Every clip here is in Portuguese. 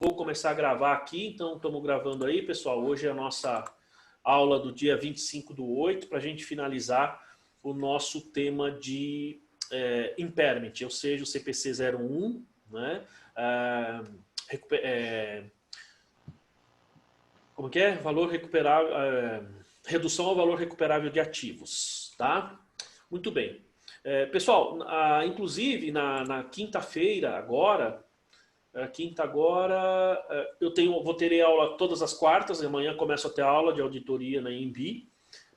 Vou começar a gravar aqui, então estamos gravando aí, pessoal. Hoje é a nossa aula do dia 25/8, para a gente finalizar o nosso tema de impairment, ou seja, o CPC 01, né? Como que é? Valor recuperável, redução ao valor recuperável de ativos, tá? Muito bem. Pessoal, inclusive na quinta-feira agora, vou ter aula todas as quartas, amanhã começo a ter aula de auditoria na INB,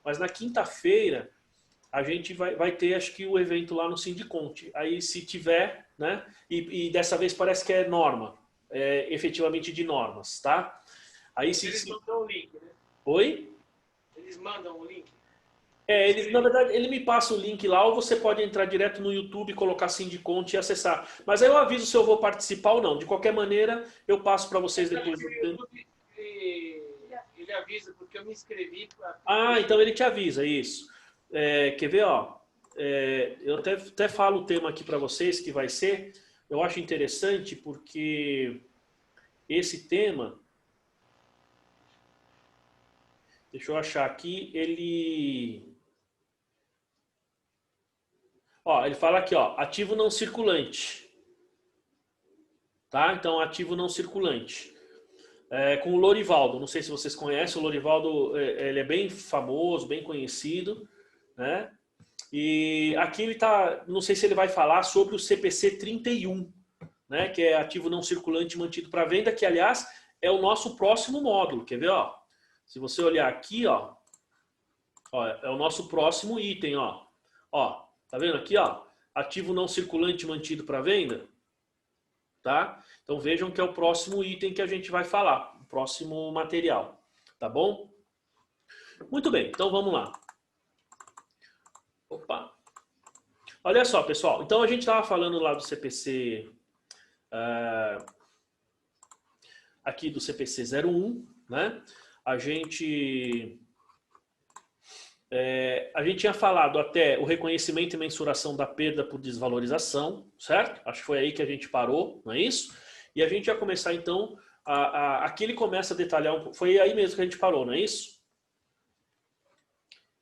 mas na quinta-feira a gente vai ter, acho que, o evento lá no Sindiconte. Aí se tiver, né, e dessa vez parece que é norma, efetivamente de normas, tá? Aí Eles mandam o link, né? Oi? Eles mandam o link. Na verdade, ele me passa o link lá, ou você pode entrar direto no YouTube, colocar Sindiconte e acessar. Mas aí eu aviso se eu vou participar ou não. De qualquer maneira, eu passo para vocês depois. O YouTube, ele avisa, porque eu me inscrevi. Então ele te avisa, isso. Quer ver, ó? Eu até falo o tema aqui para vocês que vai ser. Eu acho interessante porque esse tema, deixa eu achar aqui, ele fala aqui, ó, ativo não circulante, tá? Então, ativo não circulante. Com o Lorivaldo, não sei se vocês conhecem, o Lorivaldo, ele é bem famoso, bem conhecido, né? E aqui ele tá, não sei se ele vai falar sobre o CPC 31, né, que é ativo não circulante mantido para venda, que aliás é o nosso próximo módulo. Quer ver, ó? Se você olhar aqui, ó, é o nosso próximo item, ó. Ó, tá vendo aqui, ó? Ativo não circulante mantido para venda, tá? Então vejam que é o próximo item que a gente vai falar, o próximo material, tá bom? Muito bem, então vamos lá. Opa. Olha só, pessoal. Então a gente estava falando lá do CPC, aqui do CPC 01, né? A gente tinha falado até o reconhecimento e mensuração da perda por desvalorização, certo? Acho que foi aí que a gente parou, não é isso? E a gente ia começar então, aqui ele começa a detalhar um pouco, foi aí mesmo que a gente parou, não é isso?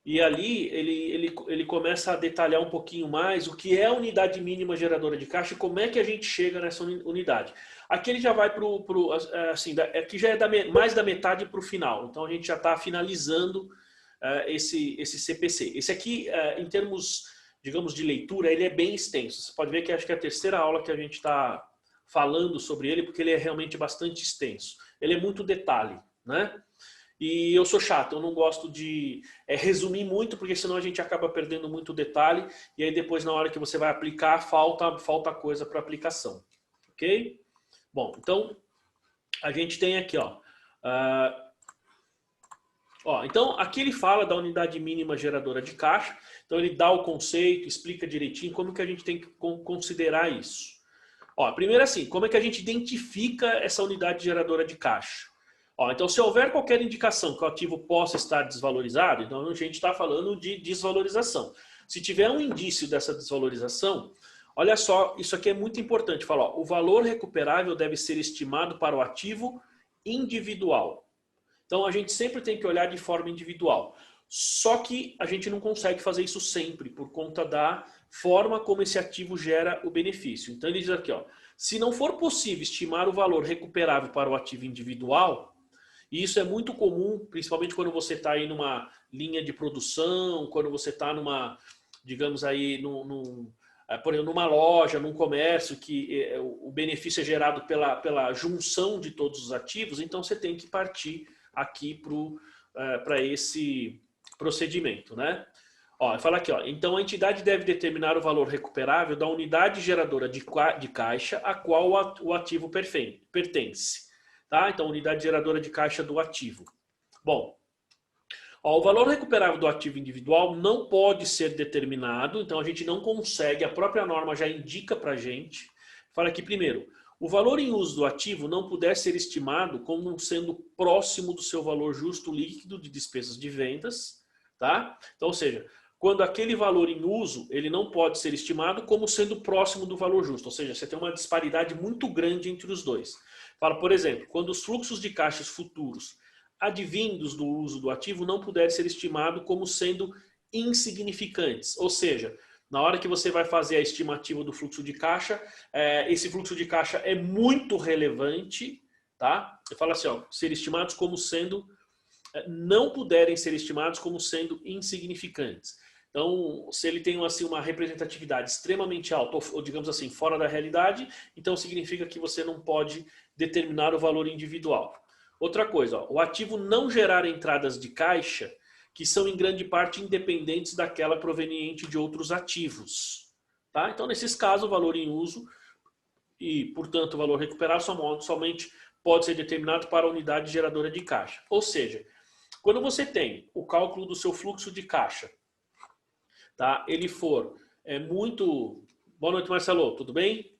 E ali ele começa a detalhar um pouquinho mais o que é a unidade mínima geradora de caixa e como é que a gente chega nessa unidade. Aqui ele já vai para o. Assim, aqui já é mais da metade para o final. Então a gente já está finalizando esse CPC. Esse aqui, em termos, digamos, de leitura, ele é bem extenso. Você pode ver que acho que é a terceira aula que a gente está falando sobre ele, porque ele é realmente bastante extenso. Ele é muito detalhe, né? E eu sou chato, eu não gosto de resumir muito, porque senão a gente acaba perdendo muito detalhe, e aí depois na hora que você vai aplicar, falta coisa para aplicação. Ok? Bom, então a gente tem aqui, então aqui ele fala da unidade mínima geradora de caixa, então ele dá o conceito, explica direitinho como que a gente tem que considerar isso. Primeiro assim, como é que a gente identifica essa unidade geradora de caixa? Então, se houver qualquer indicação que o ativo possa estar desvalorizado, então a gente está falando de desvalorização. Se tiver um indício dessa desvalorização, olha só, isso aqui é muito importante. Fala, o valor recuperável deve ser estimado para o ativo individual. Então, a gente sempre tem que olhar de forma individual. Só que a gente não consegue fazer isso sempre, por conta da forma como esse ativo gera o benefício. Então, ele diz aqui, se não for possível estimar o valor recuperável para o ativo individual, e isso é muito comum, principalmente quando você está aí numa linha de produção, quando você está numa, digamos aí, por exemplo, numa loja, num comércio, que o benefício é gerado pela junção de todos os ativos, então você tem que partir aqui para esse procedimento, né? Fala aqui, então a entidade deve determinar o valor recuperável da unidade geradora de caixa a qual o ativo pertence. Tá? Então, unidade geradora de caixa do ativo. Bom, o valor recuperável do ativo individual não pode ser determinado, então a gente não consegue, a própria norma já indica para a gente. Fala aqui primeiro, o valor em uso do ativo não puder ser estimado como sendo próximo do seu valor justo líquido de despesas de vendas, tá? Então, ou seja, quando aquele valor em uso, ele não pode ser estimado como sendo próximo do valor justo, ou seja, você tem uma disparidade muito grande entre os dois. Fala, por exemplo, quando os fluxos de caixas futuros advindos do uso do ativo não puderem ser estimados como sendo insignificantes. Ou seja, na hora que você vai fazer a estimativa do fluxo de caixa, esse fluxo de caixa é muito relevante, tá? Você fala assim, ó, ser estimados como sendo, não puderem ser estimados como sendo insignificantes. Então, se ele tem assim, uma representatividade extremamente alta, ou digamos assim, fora da realidade, então significa que você não pode determinar o valor individual. Outra coisa, ó, o ativo não gerar entradas de caixa que são em grande parte independentes daquela proveniente de outros ativos. Tá? Então, nesses casos, o valor em uso e, portanto, o valor recuperado somente pode ser determinado para a unidade geradora de caixa. Ou seja, quando você tem o cálculo do seu fluxo de caixa, tá? Ele for muito... Boa noite, Marcelo, tudo bem?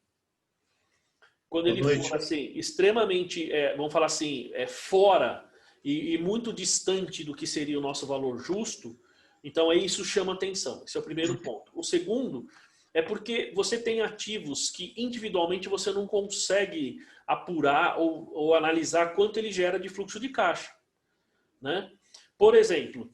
Quando ele for assim, extremamente, vamos falar assim, fora e muito distante do que seria o nosso valor justo, então isso chama atenção. Esse é o primeiro ponto. O segundo é porque você tem ativos que individualmente você não consegue apurar ou analisar quanto ele gera de fluxo de caixa, né? Por exemplo,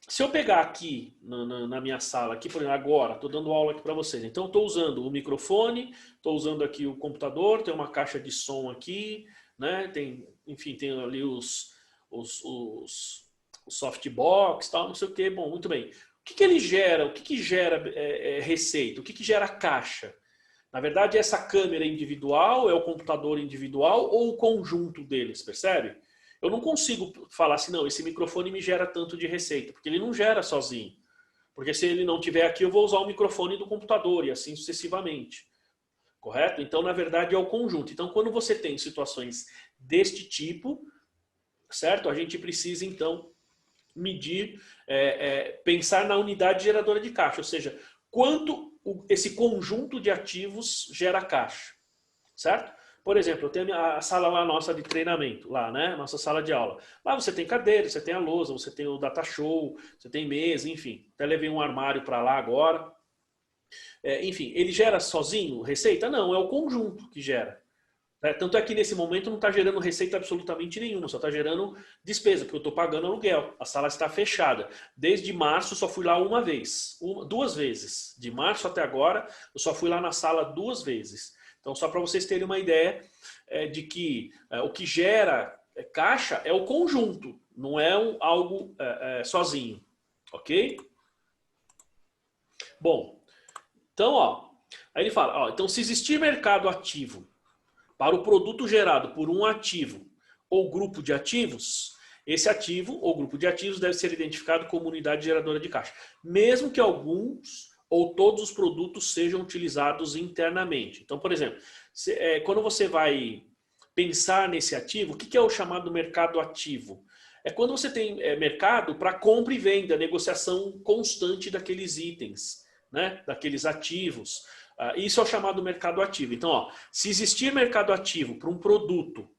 se eu pegar aqui na minha sala, aqui por exemplo, agora, estou dando aula aqui para vocês. Então, estou usando o microfone, estou usando aqui o computador, tem uma caixa de som aqui, né? Enfim, tem ali os softbox, tal, não sei o que. Bom, muito bem. O que ele gera? O que gera receita? O que gera caixa? Na verdade, essa câmera individual, é o computador individual ou o conjunto deles, percebe? Eu não consigo falar assim, não, esse microfone me gera tanto de receita, porque ele não gera sozinho. Porque se ele não tiver aqui, eu vou usar o microfone do computador e assim sucessivamente. Correto? Então, na verdade, é o conjunto. Então, quando você tem situações deste tipo, certo? A gente precisa, então, medir, pensar na unidade geradora de caixa, ou seja, quanto esse conjunto de ativos gera caixa, certo? Por exemplo, eu tenho a sala lá nossa de treinamento, lá, né? Nossa sala de aula. Lá você tem cadeira, você tem a lousa, você tem o data show, você tem mesa, enfim. Até levei um armário para lá agora. Enfim, ele gera sozinho receita? Não, é o conjunto que gera. Tanto é que nesse momento não está gerando receita absolutamente nenhuma, só está gerando despesa, porque eu estou pagando aluguel. A sala está fechada. Desde março só fui lá uma vez, duas vezes. De março até agora eu só fui lá na sala duas vezes. Então, só para vocês terem uma ideia de que o que gera caixa é o conjunto, não é algo sozinho. Ok? Bom, então, ó, aí ele fala, ó, então se existir mercado ativo para o produto gerado por um ativo ou grupo de ativos, esse ativo ou grupo de ativos deve ser identificado como unidade geradora de caixa, mesmo que alguns ou todos os produtos sejam utilizados internamente. Então, por exemplo, quando você vai pensar nesse ativo, o que é o chamado mercado ativo? É quando você tem mercado para compra e venda, negociação constante daqueles itens, né? Daqueles ativos. Isso é o chamado mercado ativo. Então, ó, se existir mercado ativo para um produto,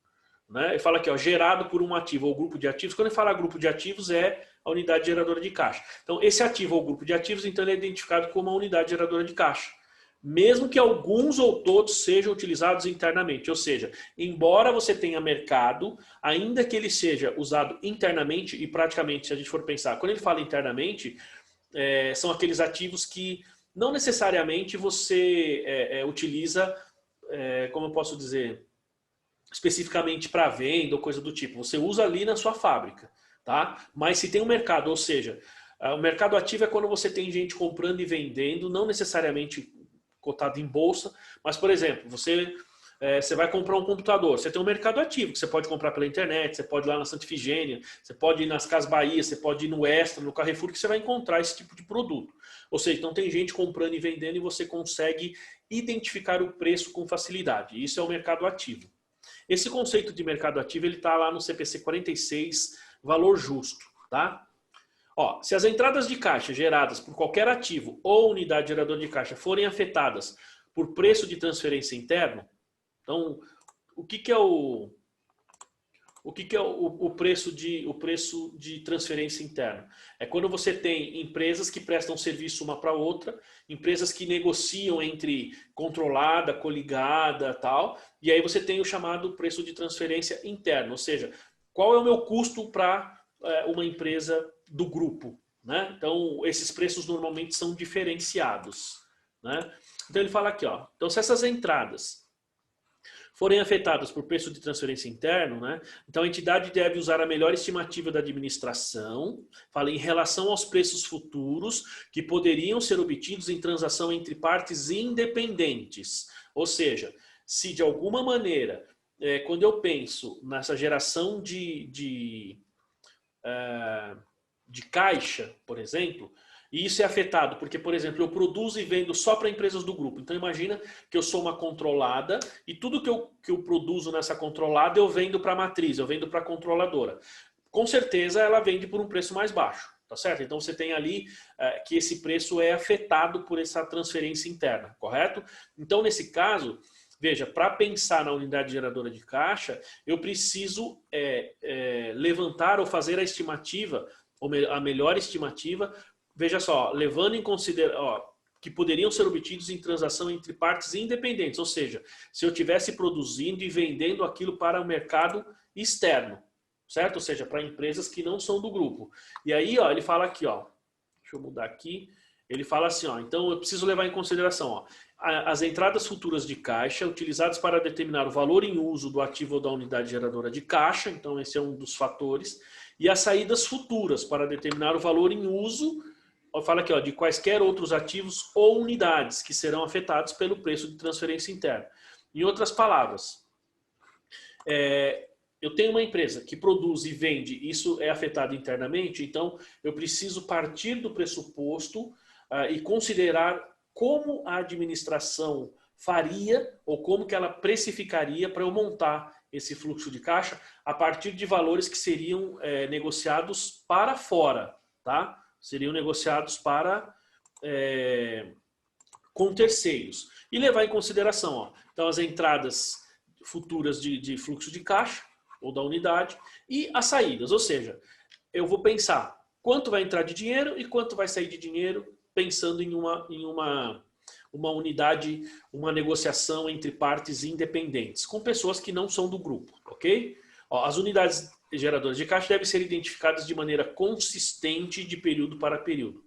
né? Ele fala aqui, ó, gerado por um ativo ou grupo de ativos. Quando ele fala grupo de ativos, é a unidade geradora de caixa. Então, esse ativo ou grupo de ativos, então, ele é identificado como uma unidade geradora de caixa. Mesmo que alguns ou todos sejam utilizados internamente. Ou seja, embora você tenha mercado, ainda que ele seja usado internamente, e praticamente, se a gente for pensar, quando ele fala internamente, são aqueles ativos que não necessariamente você utiliza, como eu posso dizer, especificamente para venda ou coisa do tipo. Você usa ali na sua fábrica, tá? Mas se tem um mercado, ou seja, o mercado ativo é quando você tem gente comprando e vendendo, não necessariamente cotado em bolsa, mas, por exemplo, você vai comprar um computador, você tem um mercado ativo, que você pode comprar pela internet, você pode ir lá na Santa Ifigênia, você pode ir nas Casas Bahia, você pode ir no Extra, no Carrefour, que você vai encontrar esse tipo de produto. Ou seja, então tem gente comprando e vendendo e você consegue identificar o preço com facilidade. Isso é o mercado ativo. Esse conceito de mercado ativo ele está lá no CPC 46, valor justo, tá? Ó, se as entradas de caixa geradas por qualquer ativo ou unidade geradora de caixa forem afetadas por preço de transferência interno, então o que é o o que é o preço de transferência interna? É quando você tem empresas que prestam serviço uma para outra, empresas que negociam entre controlada, coligada, tal, e aí você tem o chamado preço de transferência interna, ou seja, qual é o meu custo para uma empresa do grupo, né? Então, esses preços normalmente são diferenciados, né? Então ele fala aqui, ó, então se essas entradas forem afetadas por preço de transferência interno, né? Então a entidade deve usar a melhor estimativa da administração, fala em relação aos preços futuros que poderiam ser obtidos em transação entre partes independentes. Ou seja, se de alguma maneira, quando eu penso nessa geração de caixa, por exemplo, e isso é afetado porque, por exemplo, eu produzo e vendo só para empresas do grupo. Então imagina que eu sou uma controlada e tudo que eu produzo nessa controlada eu vendo para a matriz, eu vendo para a controladora. Com certeza ela vende por um preço mais baixo, tá certo? Então você tem ali que esse preço é afetado por essa transferência interna, correto? Então nesse caso, veja, para pensar na unidade geradora de caixa, eu preciso levantar ou fazer a estimativa, ou a melhor estimativa. Veja só, levando em consideração que poderiam ser obtidos em transação entre partes independentes, ou seja, se eu estivesse produzindo e vendendo aquilo para o mercado externo, certo? Ou seja, para empresas que não são do grupo. E aí, ó, ele fala aqui, ó, deixa eu mudar aqui, ele fala assim, ó, então eu preciso levar em consideração, ó, as entradas futuras de caixa utilizadas para determinar o valor em uso do ativo ou da unidade geradora de caixa, então esse é um dos fatores, e as saídas futuras para determinar o valor em uso, fala aqui, ó, de quaisquer outros ativos ou unidades que serão afetados pelo preço de transferência interna. Em outras palavras, eu tenho uma empresa que produz e vende, isso é afetado internamente, então eu preciso partir do pressuposto e considerar como a administração faria ou como que ela precificaria para eu montar esse fluxo de caixa a partir de valores que seriam negociados para fora, tá? Seriam negociados com terceiros. E levar em consideração, ó, então, as entradas futuras de fluxo de caixa, ou da unidade, e as saídas. Ou seja, eu vou pensar quanto vai entrar de dinheiro e quanto vai sair de dinheiro, pensando em uma unidade, uma negociação entre partes independentes, com pessoas que não são do grupo, ok? Ó, as unidades geradoras de caixa devem ser identificadas de maneira consistente de período para período,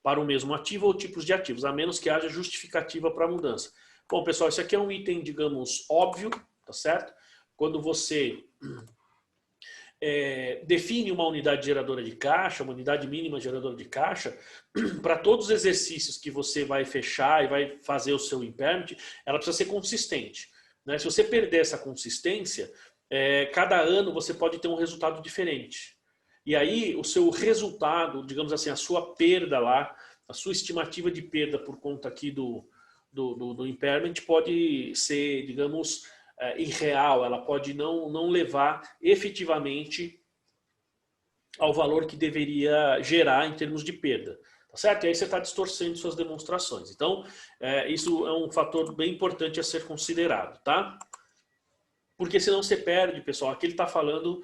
para o mesmo ativo ou tipos de ativos, a menos que haja justificativa para a mudança. Bom, pessoal, isso aqui é um item, digamos, óbvio, tá certo? Quando você define uma unidade geradora de caixa, uma unidade mínima geradora de caixa, para todos os exercícios que você vai fechar e vai fazer o seu impairment, ela precisa ser consistente, né? Se você perder essa consistência, cada ano você pode ter um resultado diferente. E aí o seu resultado, digamos assim, a sua perda lá, a sua estimativa de perda por conta aqui do impairment pode ser, digamos, irreal, ela pode não levar efetivamente ao valor que deveria gerar em termos de perda. Tá certo? E aí você está distorcendo suas demonstrações. Então, isso é um fator bem importante a ser considerado, tá? Porque senão você perde, pessoal. Aqui ele está falando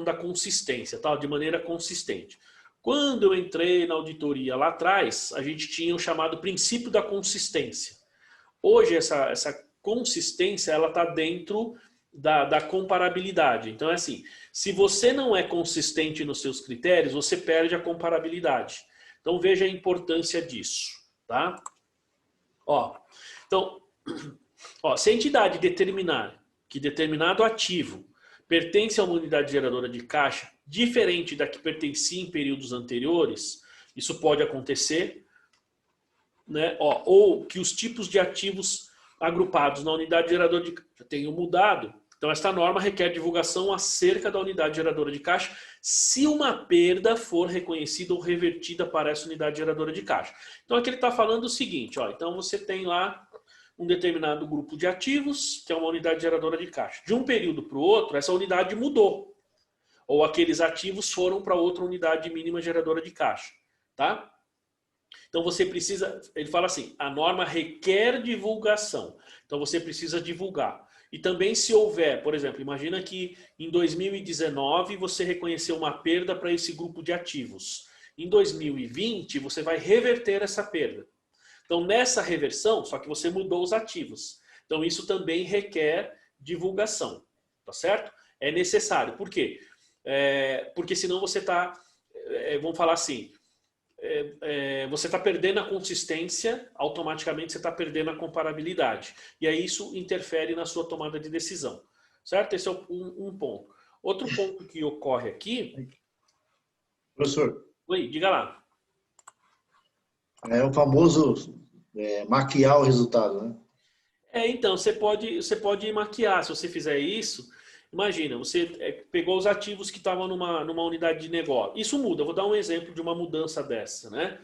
da consistência, tá? De maneira consistente. Quando eu entrei na auditoria lá atrás, a gente tinha o chamado princípio da consistência. Hoje, essa consistência ela está dentro da comparabilidade. Então, é assim, se você não é consistente nos seus critérios, você perde a comparabilidade. Então, veja a importância disso, tá? Então, se a entidade determinar que determinado ativo pertence a uma unidade geradora de caixa diferente da que pertencia em períodos anteriores, isso pode acontecer, né? Ou que os tipos de ativos agrupados na unidade geradora de caixa tenham mudado. Então, esta norma requer divulgação acerca da unidade geradora de caixa se uma perda for reconhecida ou revertida para essa unidade geradora de caixa. Então, aqui ele está falando o seguinte, então você tem lá um determinado grupo de ativos, que é uma unidade geradora de caixa. De um período para o outro, essa unidade mudou. Ou aqueles ativos foram para outra unidade mínima geradora de caixa, tá? Então você precisa, ele fala assim, a norma requer divulgação. Então você precisa divulgar. E também se houver, por exemplo, imagina que em 2019 você reconheceu uma perda para esse grupo de ativos. Em 2020 você vai reverter essa perda. Então nessa reversão, só que você mudou os ativos. Então isso também requer divulgação, tá certo? É necessário. Por quê? Porque senão você está, vamos falar assim, você está perdendo a consistência, automaticamente você está perdendo a comparabilidade. E aí isso interfere na sua tomada de decisão. Certo? Esse é um ponto. Outro ponto que ocorre aqui... Professor, Oi, diga lá. é o famoso maquiar o resultado, né? Então, você pode maquiar. Se você fizer isso, imagina, você pegou os ativos que estavam numa unidade de negócio. Isso muda. Eu vou dar um exemplo de uma mudança dessa, né?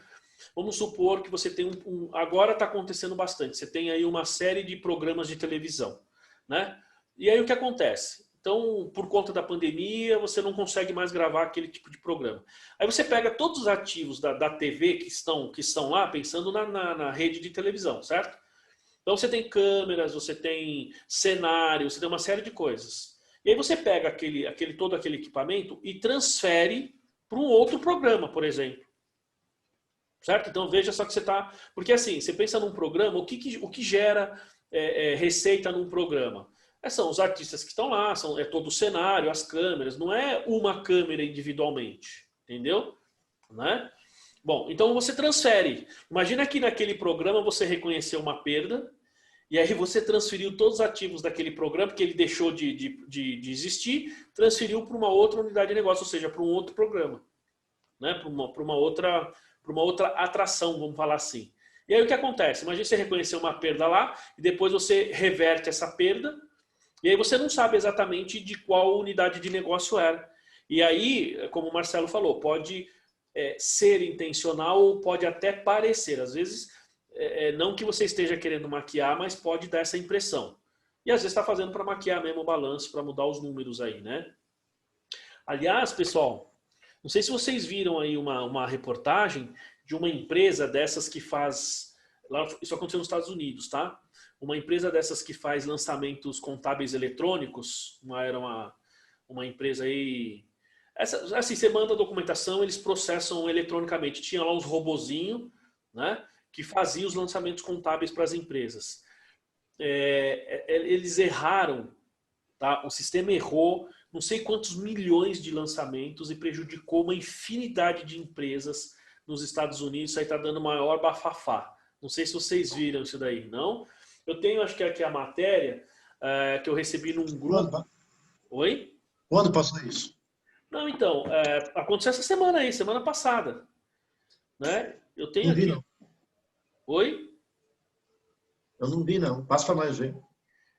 Vamos supor que você tem agora está acontecendo bastante. Você tem aí uma série de programas de televisão, né? E aí o que acontece? Então, por conta da pandemia, você não consegue mais gravar aquele tipo de programa. Aí você pega todos os ativos da TV que estão lá, pensando na rede de televisão, certo? Então você tem câmeras, você tem cenário, você tem uma série de coisas. E aí você pega todo aquele equipamento e transfere para um outro programa, por exemplo. Certo? Então veja só que você está... Porque assim, você pensa num programa, o que gera receita num programa? São os artistas que estão lá, é todo o cenário, as câmeras, não é uma câmera individualmente, entendeu? Né? Bom, então você transfere. Imagina que naquele programa você reconheceu uma perda e aí você transferiu todos os ativos daquele programa, porque ele deixou de existir, transferiu para uma outra unidade de negócio, ou seja, para um outro programa, né? Para uma outra atração, vamos falar assim. E aí o que acontece? Imagina você reconheceu uma perda lá e depois você reverte essa perda e aí você não sabe exatamente de qual unidade de negócio era. E aí, como o Marcelo falou, pode ser intencional ou pode até parecer. Às vezes, não que você esteja querendo maquiar, mas pode dar essa impressão. E às vezes está fazendo para maquiar mesmo o balanço, para mudar os números aí, né? Aliás, pessoal, não sei se vocês viram aí uma reportagem de uma empresa dessas que faz... Isso aconteceu nos Estados Unidos, tá? Uma empresa dessas que faz lançamentos contábeis eletrônicos, era uma empresa aí... assim, você manda a documentação, eles processam eletronicamente. Tinha lá uns robozinhos, né, que faziam os lançamentos contábeis para as empresas. Eles erraram, tá? O sistema errou não sei quantos milhões de lançamentos e prejudicou uma infinidade de empresas nos Estados Unidos. Isso aí está dando maior bafafá. Não sei se vocês viram isso daí, não? Eu tenho, acho que aqui a matéria que eu recebi num grupo. Oi? Quando passou isso? Não, então, aconteceu essa semana aí, semana passada. Né? Eu tenho Não vi, aqui. não. Oi? Eu não vi, não. Passa para nós ver.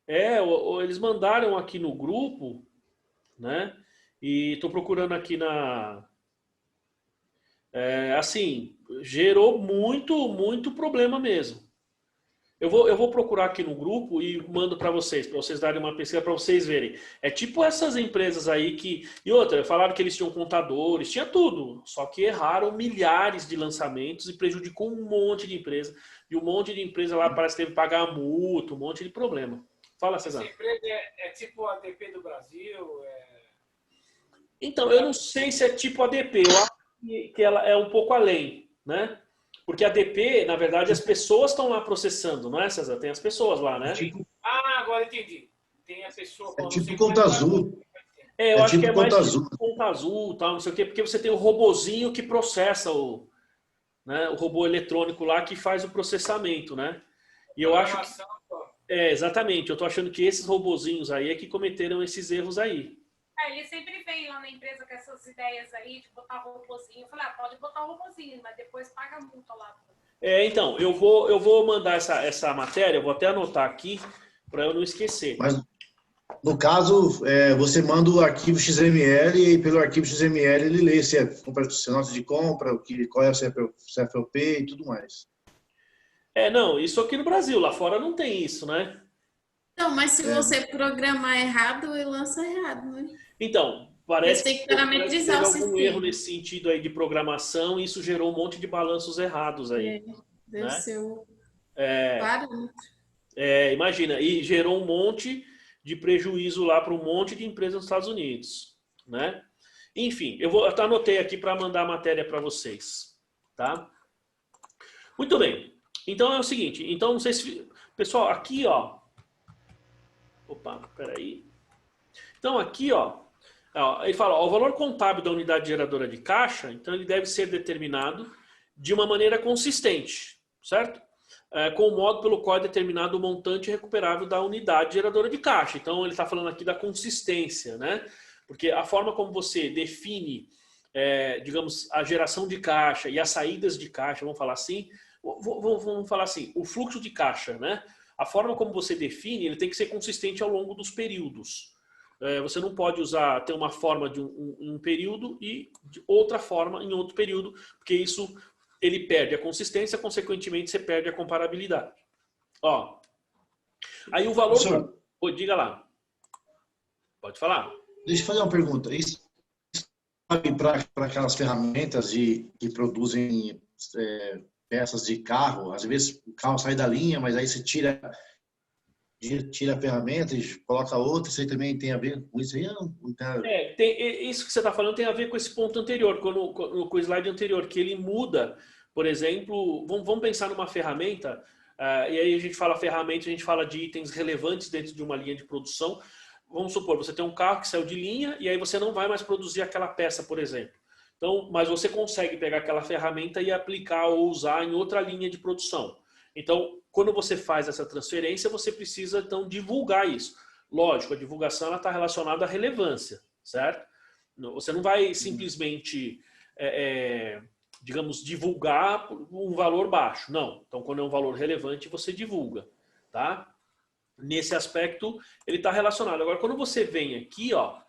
Eles mandaram aqui no grupo, né? E estou procurando aqui assim, gerou muito problema mesmo. Eu vou procurar aqui no grupo e mando para vocês darem uma pesquisa, para vocês verem. É tipo essas empresas aí que... E outra, falaram que eles tinham contadores, tinha tudo. Só que erraram milhares de lançamentos e prejudicou um monte de empresa. E um monte de empresa lá parece que teve que pagar multa, um monte de problema. Fala, César. Essa empresa é tipo a ADP do Brasil? Então, eu não sei se é tipo ADP. Eu acho que ela é um pouco além, né? Porque a ADP, na verdade, as pessoas estão lá processando, não é, César? Tem as pessoas lá, né? Agora entendi. Tem a pessoa... É tipo Conta Azul. Eu acho que é mais Azul. tipo Conta Azul, tal, não sei o quê, porque você tem o robozinho que processa o robô eletrônico lá que faz o processamento, né? E eu acho que... exatamente. Eu tô achando que esses robozinhos aí é que cometeram esses erros aí. Ele sempre vem lá na empresa com essas ideias aí de botar robozinho. Eu falei, pode botar o robozinho, mas depois paga a multa lá. Então, eu vou mandar essa matéria, eu vou até anotar aqui para eu não esquecer. Mas, no caso, você manda o arquivo XML e pelo arquivo XML ele lê se é nota de compra, qual é o CFOP e tudo mais. Não, isso aqui no Brasil, lá fora não tem isso, né? Não, mas se você programar errado, ele lança errado, né? Então, parece tem que teve parametrizar o algum sistema. erro nesse sentido aí de programação e isso gerou um monte de balanços errados aí. Deve ser o É, parâmetro. imagina, e gerou um monte de prejuízo lá para um monte de empresas nos Estados Unidos, né? Enfim, eu anotei aqui para mandar a matéria para vocês, tá? Muito bem. Então é o seguinte, então não sei se... Pessoal, aqui, ó... Opa, peraí. Então aqui, ó, ele fala, ó, o valor contábil da unidade geradora de caixa, então ele deve ser determinado de uma maneira consistente, certo? Com o modo pelo qual é determinado o montante recuperável da unidade geradora de caixa. Então ele está falando aqui da consistência, né? Porque a forma como você define, digamos, a geração de caixa e as saídas de caixa, vamos falar assim, o fluxo de caixa, né? A forma como você define, ele tem que ser consistente ao longo dos períodos. Você não pode ter uma forma de um período e de outra forma em outro período, porque isso ele perde a consistência, consequentemente você perde a comparabilidade. Ó, aí o valor... Professor, diga lá. Pode falar. deixa eu fazer uma pergunta. Isso sabe para aquelas ferramentas que produzem peças de carro? Às vezes o carro sai da linha, mas aí você tira a ferramenta e coloca outra. Isso aí também tem a ver com isso aí? Isso que você está falando tem a ver com esse ponto anterior, com o slide anterior, que ele muda, por exemplo, vamos pensar numa ferramenta, e aí a gente fala ferramenta, a gente fala de itens relevantes dentro de uma linha de produção. Vamos supor, você tem um carro que saiu de linha e aí você não vai mais produzir aquela peça, por exemplo. Então, mas você consegue pegar aquela ferramenta e aplicar ou usar em outra linha de produção. Então, quando você faz essa transferência, você precisa, então, divulgar isso. Lógico, a divulgação está relacionada à relevância, certo? Você não vai simplesmente, digamos, divulgar um valor baixo. Não. Então, quando é um valor relevante, você divulga, tá? Nesse aspecto, ele está relacionado. Agora, quando você vem aqui, ó,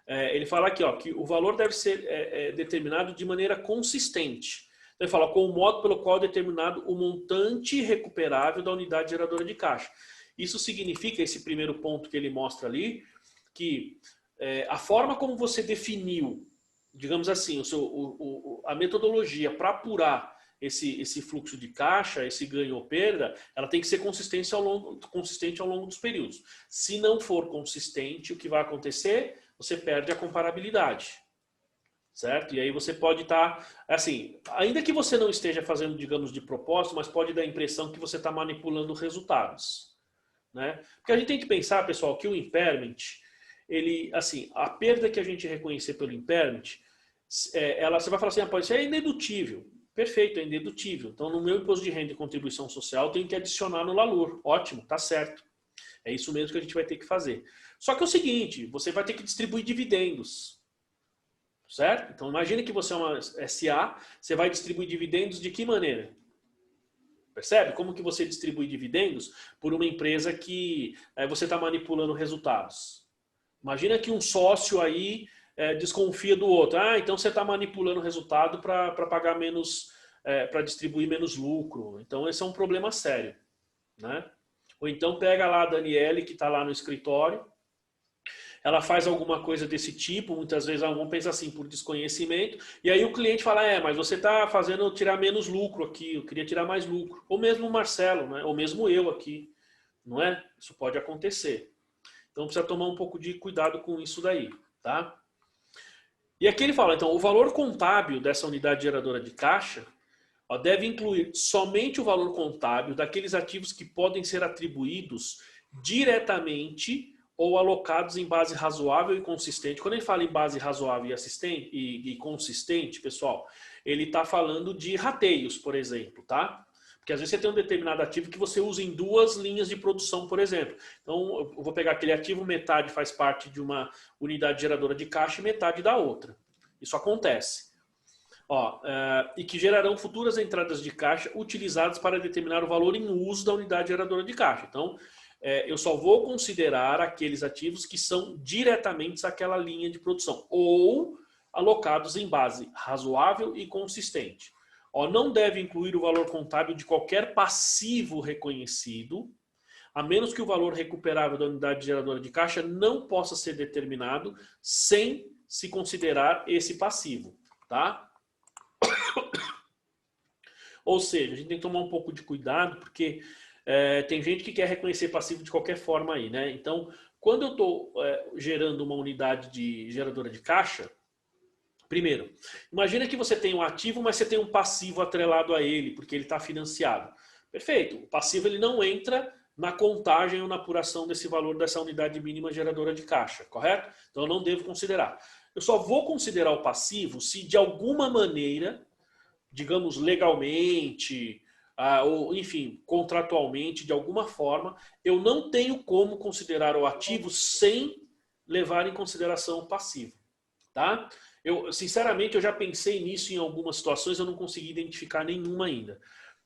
ele fala aqui, ó, que o valor deve ser determinado de maneira consistente. Então, ele fala com o modo pelo qual é determinado o montante recuperável da unidade geradora de caixa. Isso significa, esse primeiro ponto que ele mostra ali, que a forma como você definiu, digamos assim, a metodologia para apurar esse fluxo de caixa, esse ganho ou perda, ela tem que ser consistente ao longo dos períodos. Se não for consistente, o que vai acontecer? Você perde a comparabilidade. Certo? E aí você pode estar, assim, ainda que você não esteja fazendo, digamos, de propósito, mas pode dar a impressão que você está manipulando resultados. Né? Porque a gente tem que pensar, pessoal, que o impairment, ele, assim, a perda que a gente reconhecer pelo impairment, você vai falar assim, isso é inedutível. Perfeito, é indedutível. Então, no meu imposto de renda e contribuição social, eu tenho que adicionar no LALUR. Ótimo, tá certo. É isso mesmo que a gente vai ter que fazer. Só que é o seguinte, você vai ter que distribuir dividendos. Certo? Então, imagine que você é uma SA, você vai distribuir dividendos de que maneira? Percebe? Como que você distribui dividendos por uma empresa que você está manipulando resultados? Imagina que um sócio aí desconfia do outro. Então você está manipulando o resultado para pagar menos, para distribuir menos lucro. Então esse é um problema sério, né? Ou então pega lá a Daniele, que está lá no escritório, ela faz alguma coisa desse tipo, muitas vezes vamos pensar assim, por desconhecimento, e aí o cliente fala, mas você está fazendo eu tirar menos lucro aqui, eu queria tirar mais lucro. Ou mesmo o Marcelo, né? Ou mesmo eu aqui, não é? Isso pode acontecer. Então precisa tomar um pouco de cuidado com isso daí, tá? E aqui ele fala, então, o valor contábil dessa unidade geradora de caixa deve incluir somente o valor contábil daqueles ativos que podem ser atribuídos diretamente ou alocados em base razoável e consistente. Quando ele fala em base razoável e consistente, pessoal, ele está falando de rateios, por exemplo, tá? Porque às vezes você tem um determinado ativo que você usa em duas linhas de produção, por exemplo. Então, eu vou pegar aquele ativo, metade faz parte de uma unidade geradora de caixa e metade da outra. Isso acontece. E que gerarão futuras entradas de caixa utilizadas para determinar o valor em uso da unidade geradora de caixa. Então, eu só vou considerar aqueles ativos que são diretamente àquela linha de produção ou alocados em base razoável e consistente. Não deve incluir o valor contábil de qualquer passivo reconhecido, a menos que o valor recuperável da unidade geradora de caixa não possa ser determinado sem se considerar esse passivo, tá? Ou seja, a gente tem que tomar um pouco de cuidado, porque tem gente que quer reconhecer passivo de qualquer forma aí, né? Então, quando eu estou gerando uma unidade de geradora de caixa, primeiro, imagina que você tem um ativo, mas você tem um passivo atrelado a ele, porque ele está financiado. Perfeito. O passivo ele não entra na contagem ou na apuração desse valor dessa unidade mínima geradora de caixa, correto? Então eu não devo considerar. Eu só vou considerar o passivo se de alguma maneira, digamos legalmente, ou enfim, contratualmente, de alguma forma, eu não tenho como considerar o ativo sem levar em consideração o passivo, tá? Sinceramente, eu já pensei nisso em algumas situações, eu não consegui identificar nenhuma ainda.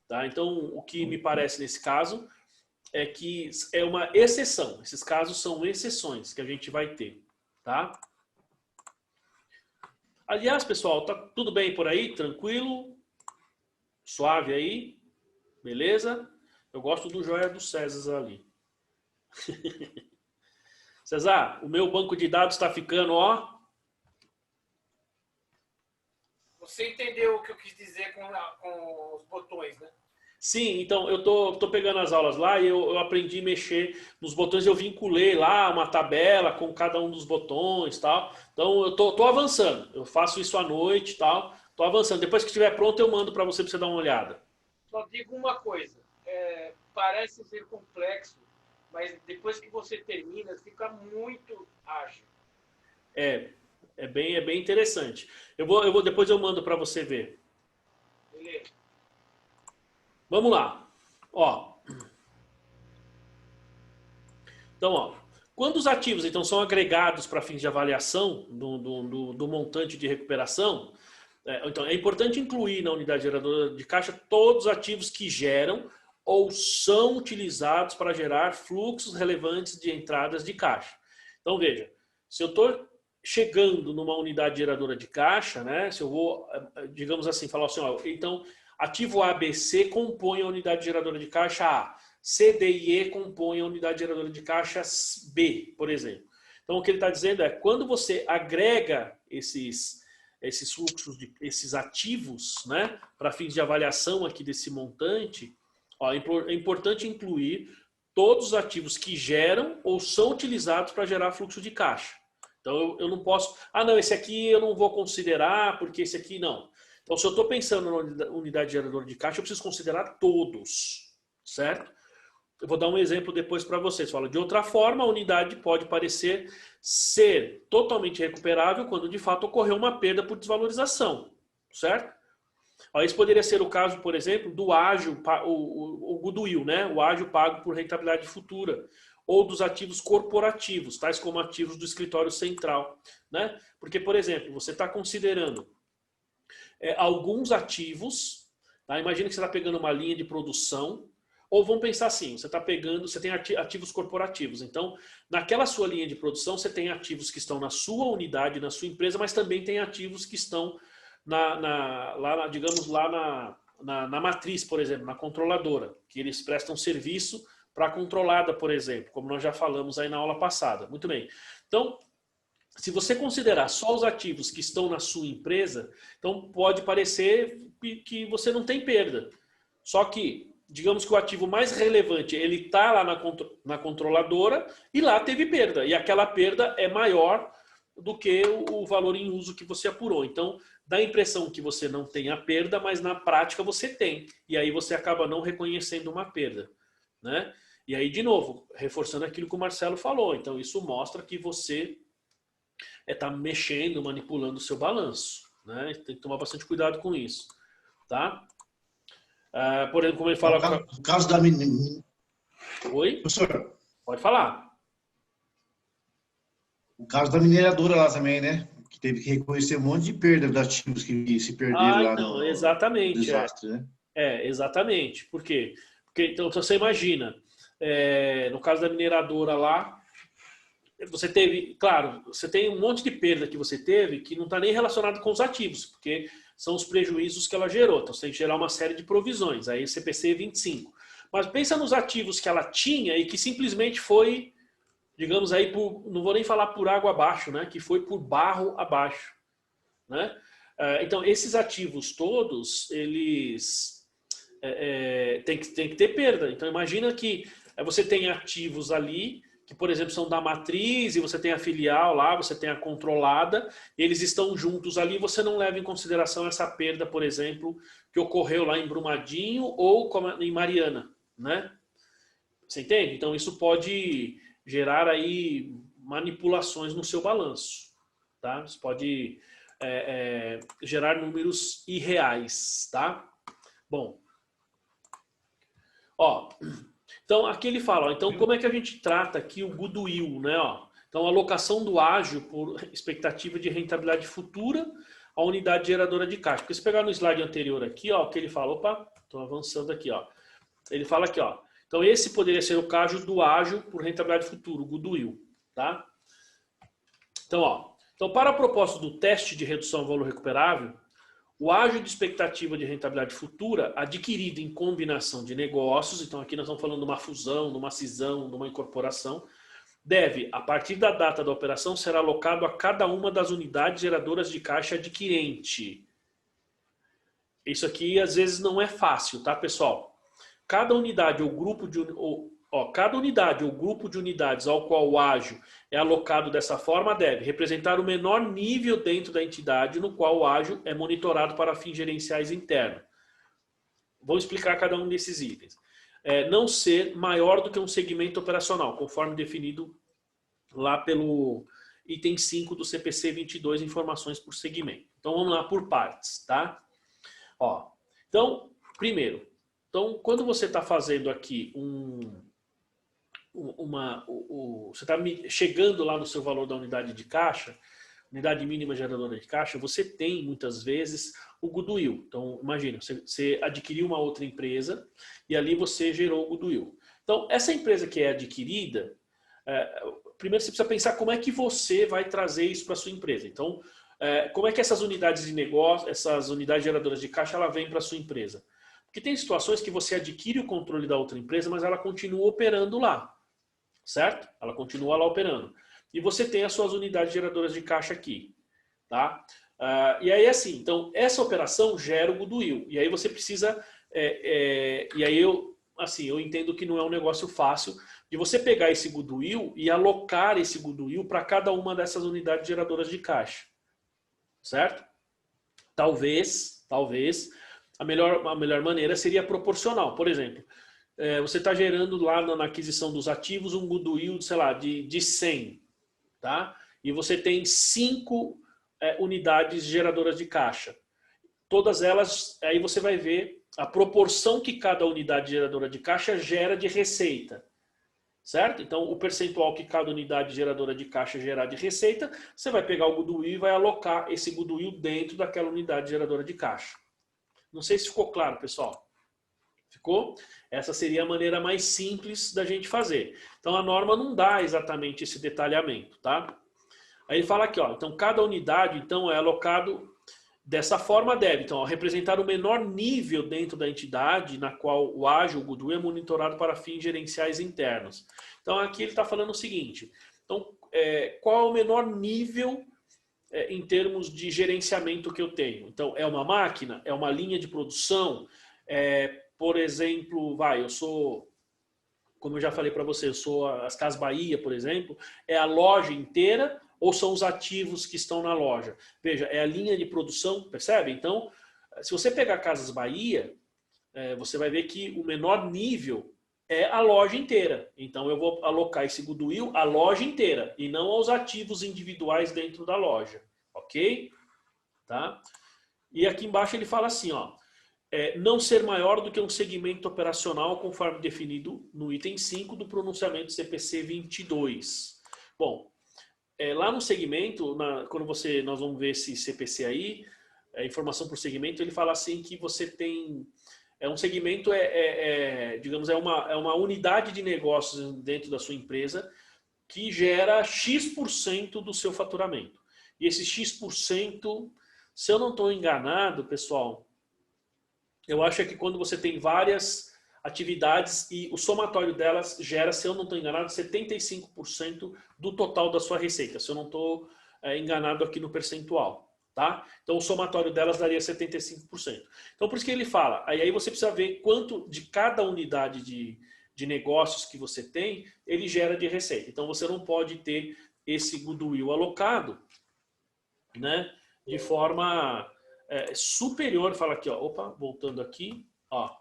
Tá? Então, o que me parece nesse caso é que é uma exceção. Esses casos são exceções que a gente vai ter. Tá? Aliás, pessoal, tá tudo bem por aí? Tranquilo? Suave aí? Beleza? Eu gosto do joia do César ali. César, o meu banco de dados está ficando, ó. Você entendeu o que eu quis dizer com os botões, né? Sim, então eu tô pegando as aulas lá e eu aprendi a mexer nos botões, eu vinculei lá uma tabela com cada um dos botões e tal. Então eu tô avançando, eu faço isso à noite e tal, tô avançando. Depois que estiver pronto eu mando para você dar uma olhada. Só digo uma coisa, parece ser complexo, mas depois que você termina fica muito ágil. É bem interessante. Depois eu mando para você ver. Beleza. Vamos lá. Ó. Então, ó, quando os ativos então são agregados para fins de avaliação do montante de recuperação, então é importante incluir na unidade geradora de caixa todos os ativos que geram ou são utilizados para gerar fluxos relevantes de entradas de caixa. Então, veja, se eu estou chegando numa unidade geradora de caixa, né? Se eu vou, digamos assim, falar assim, ó, então ativo ABC compõe a unidade geradora de caixa A, C, D e E compõem a unidade geradora de caixa B, por exemplo. Então o que ele está dizendo é, quando você agrega esses fluxos, esses ativos, né, para fins de avaliação aqui desse montante, ó, é importante incluir todos os ativos que geram ou são utilizados para gerar fluxo de caixa. Então eu não posso, não, esse aqui eu não vou considerar porque esse aqui não. Então se eu estou pensando na unidade geradora de caixa, eu preciso considerar todos, certo? Eu vou dar um exemplo depois para vocês. Fala, de outra forma, a unidade pode parecer ser totalmente recuperável quando de fato ocorreu uma perda por desvalorização, certo? Esse poderia ser o caso, por exemplo, do ágio, o goodwill, né? O ágio pago por rentabilidade futura, ou dos ativos corporativos, tais como ativos do escritório central, né? Porque, por exemplo, você está considerando alguns ativos, tá? Imagina que você está pegando uma linha de produção, ou vamos pensar assim, você tem ativos corporativos, então naquela sua linha de produção você tem ativos que estão na sua unidade, na sua empresa, mas também tem ativos que estão digamos lá na matriz, por exemplo, na controladora, que eles prestam serviço para a controlada, por exemplo, como nós já falamos aí na aula passada. Muito bem. Então, se você considerar só os ativos que estão na sua empresa, então pode parecer que você não tem perda. Só que, digamos que o ativo mais relevante, ele está lá na controladora e lá teve perda. E aquela perda é maior do que o valor em uso que você apurou. Então, dá a impressão que você não tem a perda, mas na prática você tem. E aí você acaba não reconhecendo uma perda, né? E aí, de novo, reforçando aquilo que o Marcelo falou. Então, isso mostra que você está mexendo, manipulando o seu balanço, né? Tem que tomar bastante cuidado com isso, tá? Por exemplo, como ele fala... No caso da menina... Oi? Professor, pode falar. O caso da mineradora lá também, né? Que teve que reconhecer um monte de perda de ativos que se perderam lá então, no desastre, né? Exatamente. Por quê? Porque, então, você imagina, no caso da mineradora lá, você teve, claro, você tem um monte de perda que você teve que não está nem relacionado com os ativos, porque são os prejuízos que ela gerou. Então, você tem que gerar uma série de provisões, aí CPC 25. Mas pensa nos ativos que ela tinha e que simplesmente foi, digamos aí, não vou nem falar por água abaixo, né? Que foi por barro abaixo, né? Então, esses ativos todos, eles tem que ter perda. Então, imagina que você tem ativos ali que, por exemplo, são da matriz e você tem a filial lá, você tem a controlada, eles estão juntos ali, você não leva em consideração essa perda, por exemplo, que ocorreu lá em Brumadinho ou em Mariana, né? Você entende? Então isso pode gerar aí manipulações no seu balanço, tá? Isso pode gerar números irreais, tá? Bom, ó, então aqui ele fala, ó, então como é que a gente trata aqui o goodwill, né? Ó? Então alocação do ágio por expectativa de rentabilidade futura à unidade geradora de caixa. Porque se pegar no slide anterior aqui, ó, o que ele fala, opa, estou avançando aqui, ó. Ele fala aqui, ó. Então esse poderia ser o caso do ágio por rentabilidade futura, o goodwill, tá? Então, ó. Então, para a proposta do teste de redução ao valor recuperável, o ágio de expectativa de rentabilidade futura adquirido em combinação de negócios, então aqui nós estamos falando de uma fusão, de uma cisão, de uma incorporação, deve, a partir da data da operação, ser alocado a cada uma das unidades geradoras de caixa adquirente. Isso aqui às vezes não é fácil, tá, pessoal? Cada unidade ou grupo de cada unidade ou grupo de unidades ao qual o ágio é alocado dessa forma deve representar o menor nível dentro da entidade no qual o ágio é monitorado para fins gerenciais internos. Vou explicar cada um desses itens. Não ser maior do que um segmento operacional, conforme definido lá pelo item 5 do CPC 22, informações por segmento. Então vamos lá por partes, tá? Ó, então, primeiro, então, quando você está fazendo aqui você está chegando lá no seu valor da unidade de caixa, unidade mínima geradora de caixa, você tem muitas vezes o goodwill. Então, imagina, você adquiriu uma outra empresa e ali você gerou o goodwill. Então, essa empresa que é adquirida, primeiro você precisa pensar como é que você vai trazer isso para a sua empresa. Então, como é que essas unidades de negócio, essas unidades geradoras de caixa, ela vem para a sua empresa? Porque tem situações que você adquire o controle da outra empresa, mas ela continua operando lá, certo? Ela continua lá operando. E você tem as suas unidades geradoras de caixa aqui, tá? E aí assim, então essa operação gera o goodwill. E aí você precisa, e aí eu entendo que não é um negócio fácil de você pegar esse goodwill e alocar esse goodwill para cada uma dessas unidades geradoras de caixa, certo? Talvez a melhor maneira seria proporcional. Por exemplo, você está gerando lá na aquisição dos ativos um goodwill, sei lá, de 100, tá? E você tem 5 unidades geradoras de caixa. Todas elas, aí você vai ver a proporção que cada unidade geradora de caixa gera de receita, certo? Então, o percentual que cada unidade geradora de caixa gerar de receita, você vai pegar o goodwill e vai alocar esse goodwill dentro daquela unidade geradora de caixa. Não sei se ficou claro, pessoal. Ficou? Essa seria a maneira mais simples da gente fazer. Então, a norma não dá exatamente esse detalhamento, tá? Aí ele fala aqui, ó, então cada unidade então é alocado dessa forma deve, então, ó, representar o menor nível dentro da entidade na qual o ágio, o goodwill, é monitorado para fins gerenciais internos. Então, aqui ele está falando o seguinte, então, qual é o menor nível em termos de gerenciamento que eu tenho? Então, é uma máquina? É uma linha de produção? Por exemplo, eu sou, como eu já falei para você, eu sou as Casas Bahia, por exemplo, é a loja inteira ou são os ativos que estão na loja? Veja, é a linha de produção, percebe? Então, se você pegar Casas Bahia, você vai ver que o menor nível é a loja inteira. Então, eu vou alocar esse goodwill à loja inteira e não aos ativos individuais dentro da loja. Ok? Tá? E aqui embaixo ele fala assim, ó, não ser maior do que um segmento operacional conforme definido no item 5 do pronunciamento CPC 22. Bom, lá no segmento, quando nós vamos ver esse CPC aí, informação por segmento, ele fala assim que você tem... um segmento, digamos, é uma unidade de negócios dentro da sua empresa que gera X% do seu faturamento. E esse X%, se eu não estou enganado, pessoal, eu acho que quando você tem várias atividades e o somatório delas gera, se eu não estou enganado, 75% do total da sua receita, se eu não estou enganado aqui no percentual. Tá? Então o somatório delas daria 75%. Então por isso que ele fala, aí você precisa ver quanto de cada unidade de negócios que você tem, ele gera de receita. Então você não pode ter esse goodwill alocado, né, de forma superior, fala aqui, ó, opa, voltando aqui, ó,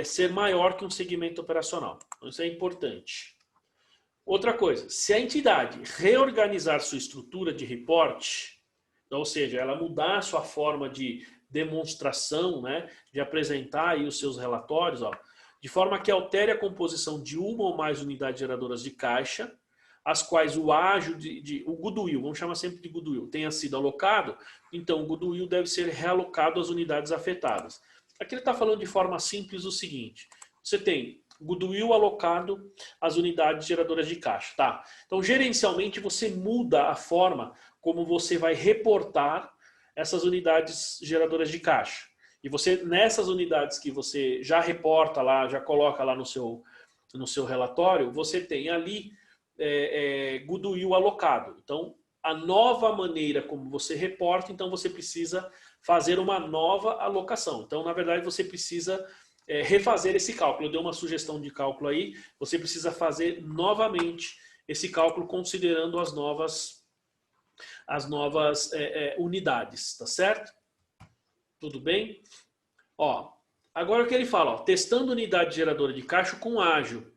ser maior que um segmento operacional. Então, isso é importante. Outra coisa, se a entidade reorganizar sua estrutura de reporte, ou seja, ela mudar a sua forma de demonstração, né, de apresentar aí os seus relatórios, ó, de forma que altere a composição de uma ou mais unidades geradoras de caixa, as quais o ágio o goodwill, vamos chamar sempre de goodwill, tenha sido alocado, então o goodwill deve ser realocado às unidades afetadas. Aqui ele está falando de forma simples o seguinte, você tem goodwill alocado às unidades geradoras de caixa, tá? Então, gerencialmente, você muda a forma como você vai reportar essas unidades geradoras de caixa. E você, nessas unidades que você já reporta lá, já coloca lá no seu relatório, você tem ali goodwill alocado. Então, a nova maneira como você reporta, então você precisa fazer uma nova alocação. Então, na verdade, você precisa refazer esse cálculo. Eu dei uma sugestão de cálculo aí, você precisa fazer novamente esse cálculo considerando as novas unidades, tá certo? Tudo bem? Ó, agora o que ele fala, ó, testando unidade geradora de caixa com ágil,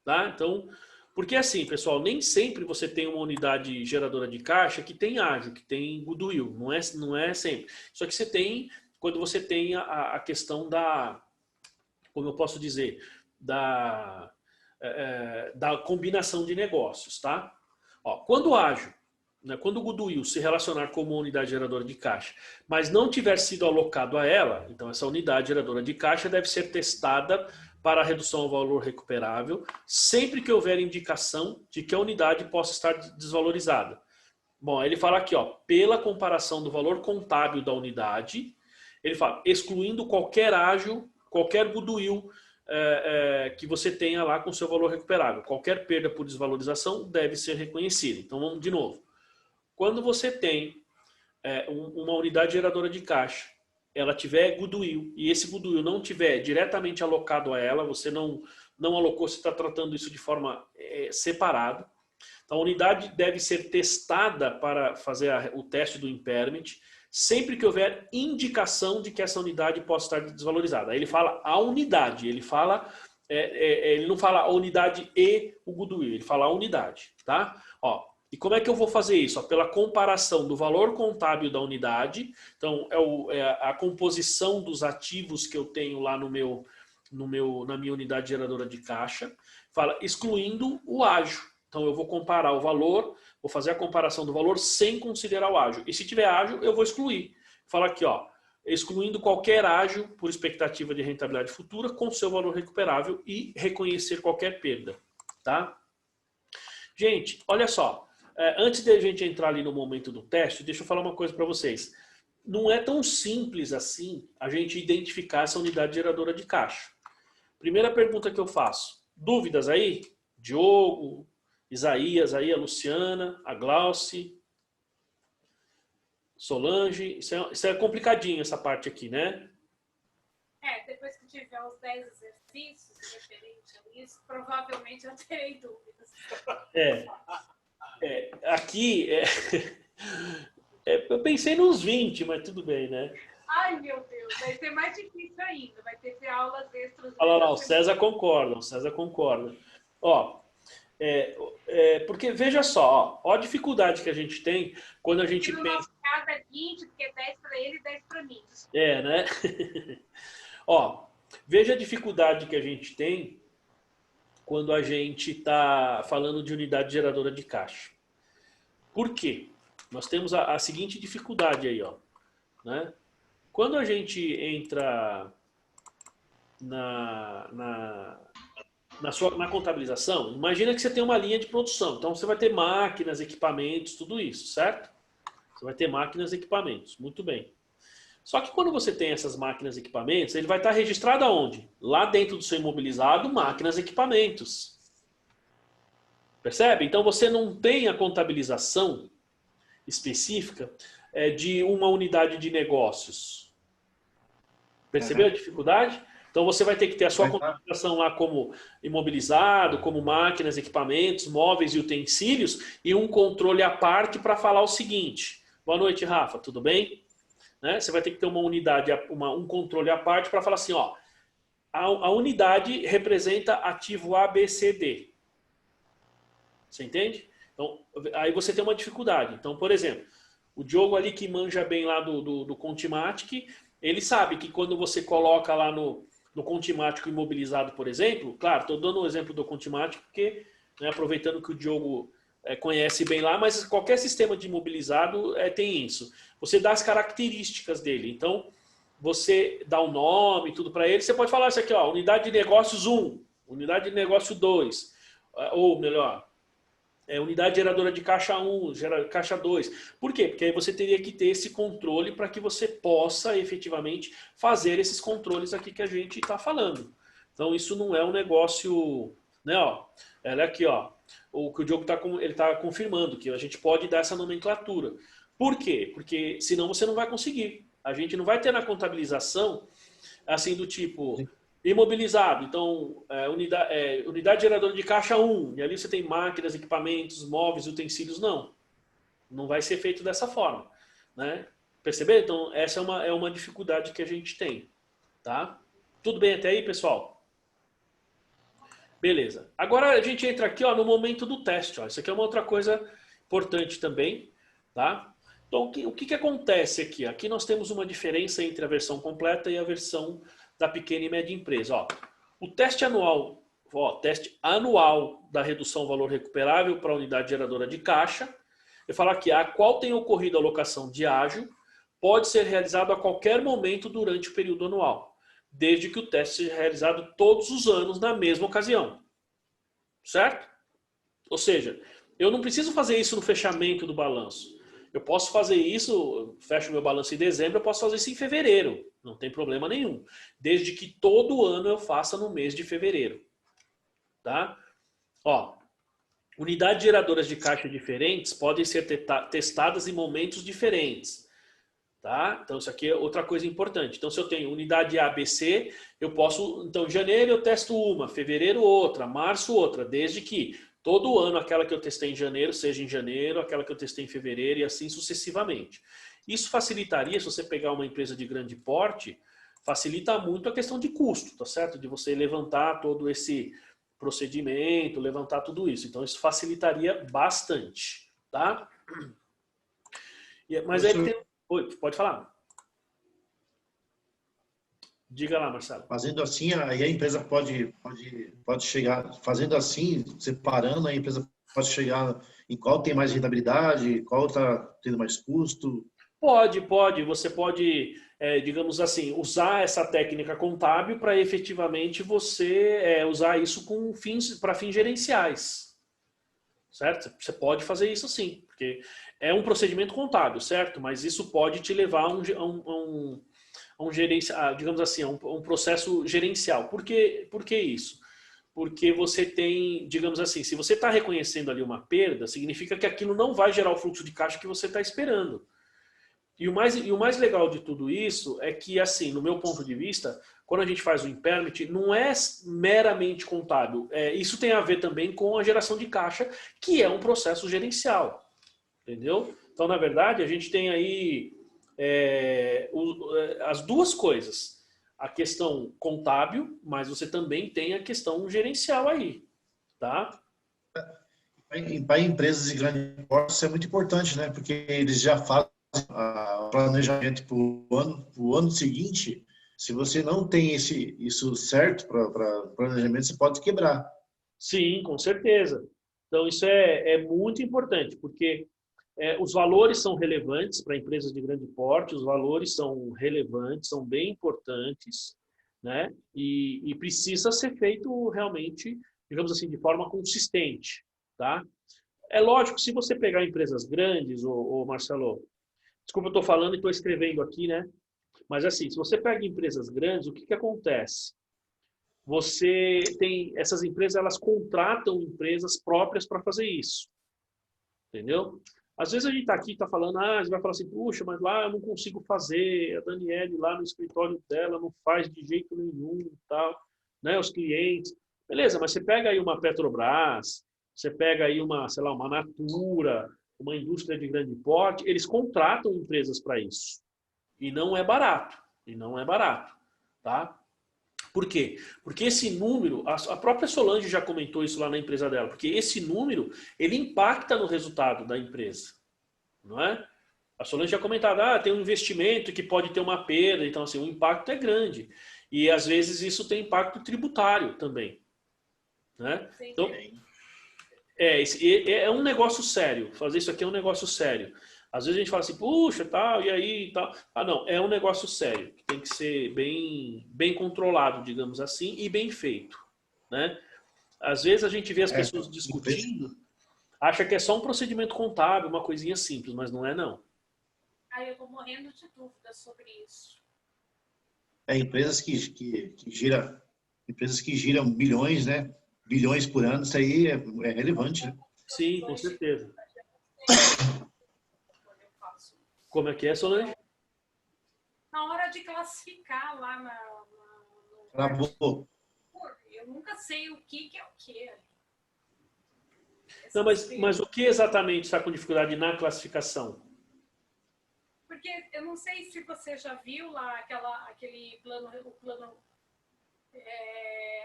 tá? Então, porque assim, pessoal, nem sempre você tem uma unidade geradora de caixa que tem ágil, que tem goodwill, não é sempre. Só que você tem, quando você tem a questão da, como eu posso dizer, da combinação de negócios, tá? Ó, quando ágil, né, quando o goodwill se relacionar com uma unidade geradora de caixa, mas não tiver sido alocado a ela, então essa unidade geradora de caixa deve ser testada para a redução ao valor recuperável, sempre que houver indicação de que a unidade possa estar desvalorizada. Bom, ele fala aqui, ó, pela comparação do valor contábil da unidade, ele fala, excluindo qualquer ágio, qualquer goodwill que você tenha lá com seu valor recuperável. Qualquer perda por desvalorização deve ser reconhecida. Então, vamos de novo. Quando você tem uma unidade geradora de caixa, ela tiver goodwill, e esse goodwill não tiver diretamente alocado a ela, você não alocou, você está tratando isso de forma separada. Então, a unidade deve ser testada para fazer o teste do impairment, sempre que houver indicação de que essa unidade possa estar desvalorizada. Aí ele fala a unidade, ele não fala a unidade e o goodwill, ele fala a unidade, tá? Ó, e como é que eu vou fazer isso? Ó, pela comparação do valor contábil da unidade, então a composição dos ativos que eu tenho lá na minha unidade geradora de caixa, fala excluindo o ágio. Então eu vou comparar o valor, vou fazer a comparação do valor sem considerar o ágio. E se tiver ágio, eu vou excluir. Fala aqui, ó, excluindo qualquer ágio por expectativa de rentabilidade futura com seu valor recuperável e reconhecer qualquer perda, tá? Gente, olha só. Antes de a gente entrar ali no momento do teste, deixa eu falar uma coisa para vocês. Não é tão simples assim a gente identificar essa unidade geradora de caixa. Primeira pergunta que eu faço. Dúvidas aí? Diogo, Isaías, aí, a Luciana, a Glauci, Solange. Isso é complicadinho essa parte aqui, né? Depois que tiver os 10 exercícios referentes a isso, provavelmente eu terei dúvidas. Aqui, eu pensei nos 20, mas tudo bem, né? Ai, meu Deus, vai ser mais difícil ainda. Vai ter aulas extras. Olha lá, o César concorda, Ó, porque veja só, ó a dificuldade que a gente tem quando a gente no pensa... nosso caso é 20, porque 10 para ele e 10 para mim. né? Ó, veja a dificuldade que a gente tem quando a gente está falando de unidade geradora de caixa. Por quê? Nós temos a seguinte dificuldade aí, ó, né? Quando a gente entra na contabilização, imagina que você tem uma linha de produção. Então você vai ter máquinas, equipamentos, tudo isso, certo? Você vai ter máquinas e equipamentos, muito bem. Só que quando você tem essas máquinas e equipamentos, ele vai estar registrado aonde? Lá dentro do seu imobilizado, máquinas e equipamentos. Percebe? Então você não tem a contabilização específica de uma unidade de negócios. Percebeu a dificuldade? Então você vai ter que ter a sua Vai tá. contabilização lá como imobilizado, como máquinas, equipamentos, móveis e utensílios, e um controle à parte para falar o seguinte. Boa noite, Rafa, tudo bem? Né? Você vai ter que ter uma unidade, um controle à parte para falar assim, ó, a unidade representa ativo A, B, C, D. Você entende? Então, aí você tem uma dificuldade. Então, por exemplo, o Diogo ali que manja bem lá do Contimatic, ele sabe que quando você coloca lá no Contimatic imobilizado, por exemplo, claro, estou dando um exemplo do Contimatic porque, né, aproveitando que o Diogo conhece bem lá, mas qualquer sistema de imobilizado tem isso. Você dá as características dele. Então, você dá o nome, tudo para ele. Você pode falar isso aqui, ó, unidade de negócios 1, unidade de negócio 2, ou melhor, unidade geradora de caixa 1, caixa 2. Por quê? Porque aí você teria que ter esse controle para que você possa efetivamente fazer esses controles aqui que a gente está falando. Então isso não é um negócio, né? Ó, ela aqui, ó, o que o Diogo está confirmando que a gente pode dar essa nomenclatura. Por quê? Porque senão você não vai conseguir. A gente não vai ter na contabilização assim do tipo imobilizado. Então, unidade geradora de caixa 1. E ali você tem máquinas, equipamentos, móveis, utensílios. Não. Não vai ser feito dessa forma. Né? Perceberam? Então, essa é uma dificuldade que a gente tem. Tá? Tudo bem até aí, pessoal? Beleza. Agora a gente entra aqui, ó, no momento do teste. Ó. Isso aqui é uma outra coisa importante também. Tá? Então, o que acontece aqui? Aqui nós temos uma diferença entre a versão completa e a versão da pequena e média empresa. Ó, o teste anual da redução valor recuperável para a unidade geradora de caixa, eu falo aqui, a qual tem ocorrido a alocação de ágio, pode ser realizado a qualquer momento durante o período anual, desde que o teste seja realizado todos os anos na mesma ocasião. Certo? Ou seja, eu não preciso fazer isso no fechamento do balanço. Eu posso fazer isso, fecho meu balanço em dezembro, eu posso fazer isso em fevereiro. Não tem problema nenhum. Desde que todo ano eu faça no mês de fevereiro. Tá? Ó, unidades geradoras de caixa diferentes podem ser testadas em momentos diferentes. Tá? Então isso aqui é outra coisa importante. Então se eu tenho unidade A, B, C, eu posso... Então em janeiro eu testo uma, fevereiro outra, março outra, desde que todo ano aquela que eu testei em janeiro seja em janeiro, aquela que eu testei em fevereiro e assim sucessivamente. Isso facilitaria, se você pegar uma empresa de grande porte, facilita muito a questão de custo, tá certo? De você levantar todo esse procedimento, levantar tudo isso. Então isso facilitaria bastante, tá? Mas aí tem... Oi, pode falar. Diga lá, Marcelo. Fazendo assim, aí a empresa pode chegar, fazendo assim, separando, a empresa pode chegar em qual tem mais rentabilidade, qual está tendo mais custo. Pode. Você pode, digamos assim, usar essa técnica contábil para efetivamente você usar isso para fins gerenciais. Certo? Você pode fazer isso sim, porque é um procedimento contábil, certo? Mas isso pode te levar a digamos assim, um processo gerencial. Por que isso? Porque você tem, digamos assim, se você está reconhecendo ali uma perda, significa que aquilo não vai gerar o fluxo de caixa que você está esperando. E o mais legal de tudo isso é que, assim, no meu ponto de vista, quando a gente faz o impairment, não é meramente contábil. Isso tem a ver também com a geração de caixa, que é um processo gerencial. Entendeu? Então, na verdade, a gente tem aí as duas coisas. A questão contábil, mas você também tem a questão gerencial aí. Tá? Para empresas de grande porte, isso é muito importante, né? Porque eles já fazem o planejamento para o ano seguinte. Se você não tem isso certo para planejamento, você pode quebrar. Sim, com certeza. Então, isso é muito importante, porque os valores são relevantes para empresas de grande porte, os valores são relevantes, são bem importantes, né? E precisa ser feito realmente, digamos assim, de forma consistente, tá? É lógico, se você pegar empresas grandes, ô Marcelo, desculpa, eu estou falando e estou escrevendo aqui, né? Mas assim, se você pega empresas grandes, o que acontece? Você tem essas empresas, elas contratam empresas próprias para fazer isso, entendeu? Às vezes a gente está aqui, está falando, você vai falar assim, puxa, mas lá eu não consigo fazer, a Daniele lá no escritório dela não faz de jeito nenhum e tal, né? Os clientes. Beleza, mas você pega aí uma Petrobras, você pega aí uma, sei lá, uma Natura, uma indústria de grande porte, eles contratam empresas para isso. E não é barato. E não é barato, tá? Por quê? Porque esse número, a própria Solange já comentou isso lá na empresa dela, porque esse número, ele impacta no resultado da empresa, não é? A Solange já comentado, tem um investimento que pode ter uma perda, então assim, o impacto é grande. E às vezes isso tem impacto tributário também, né? Então, é um negócio sério, fazer isso aqui é um negócio sério. Às vezes a gente fala assim, puxa, tal, e aí, tal. Não, é um negócio sério, que tem que ser bem controlado, digamos assim, e bem feito, né? Às vezes a gente vê as pessoas discutindo, acha que é só um procedimento contábil, uma coisinha simples, mas não é não. Eu tô morrendo de dúvidas sobre isso. Empresas que giram bilhões, né? Bilhões por ano, isso aí é relevante, né? Sim, com certeza. Como é que é, Solange? Na hora de classificar lá eu nunca sei o que é o que. Não, mas o que exatamente está com dificuldade na classificação? Porque eu não sei se você já viu lá aquele plano,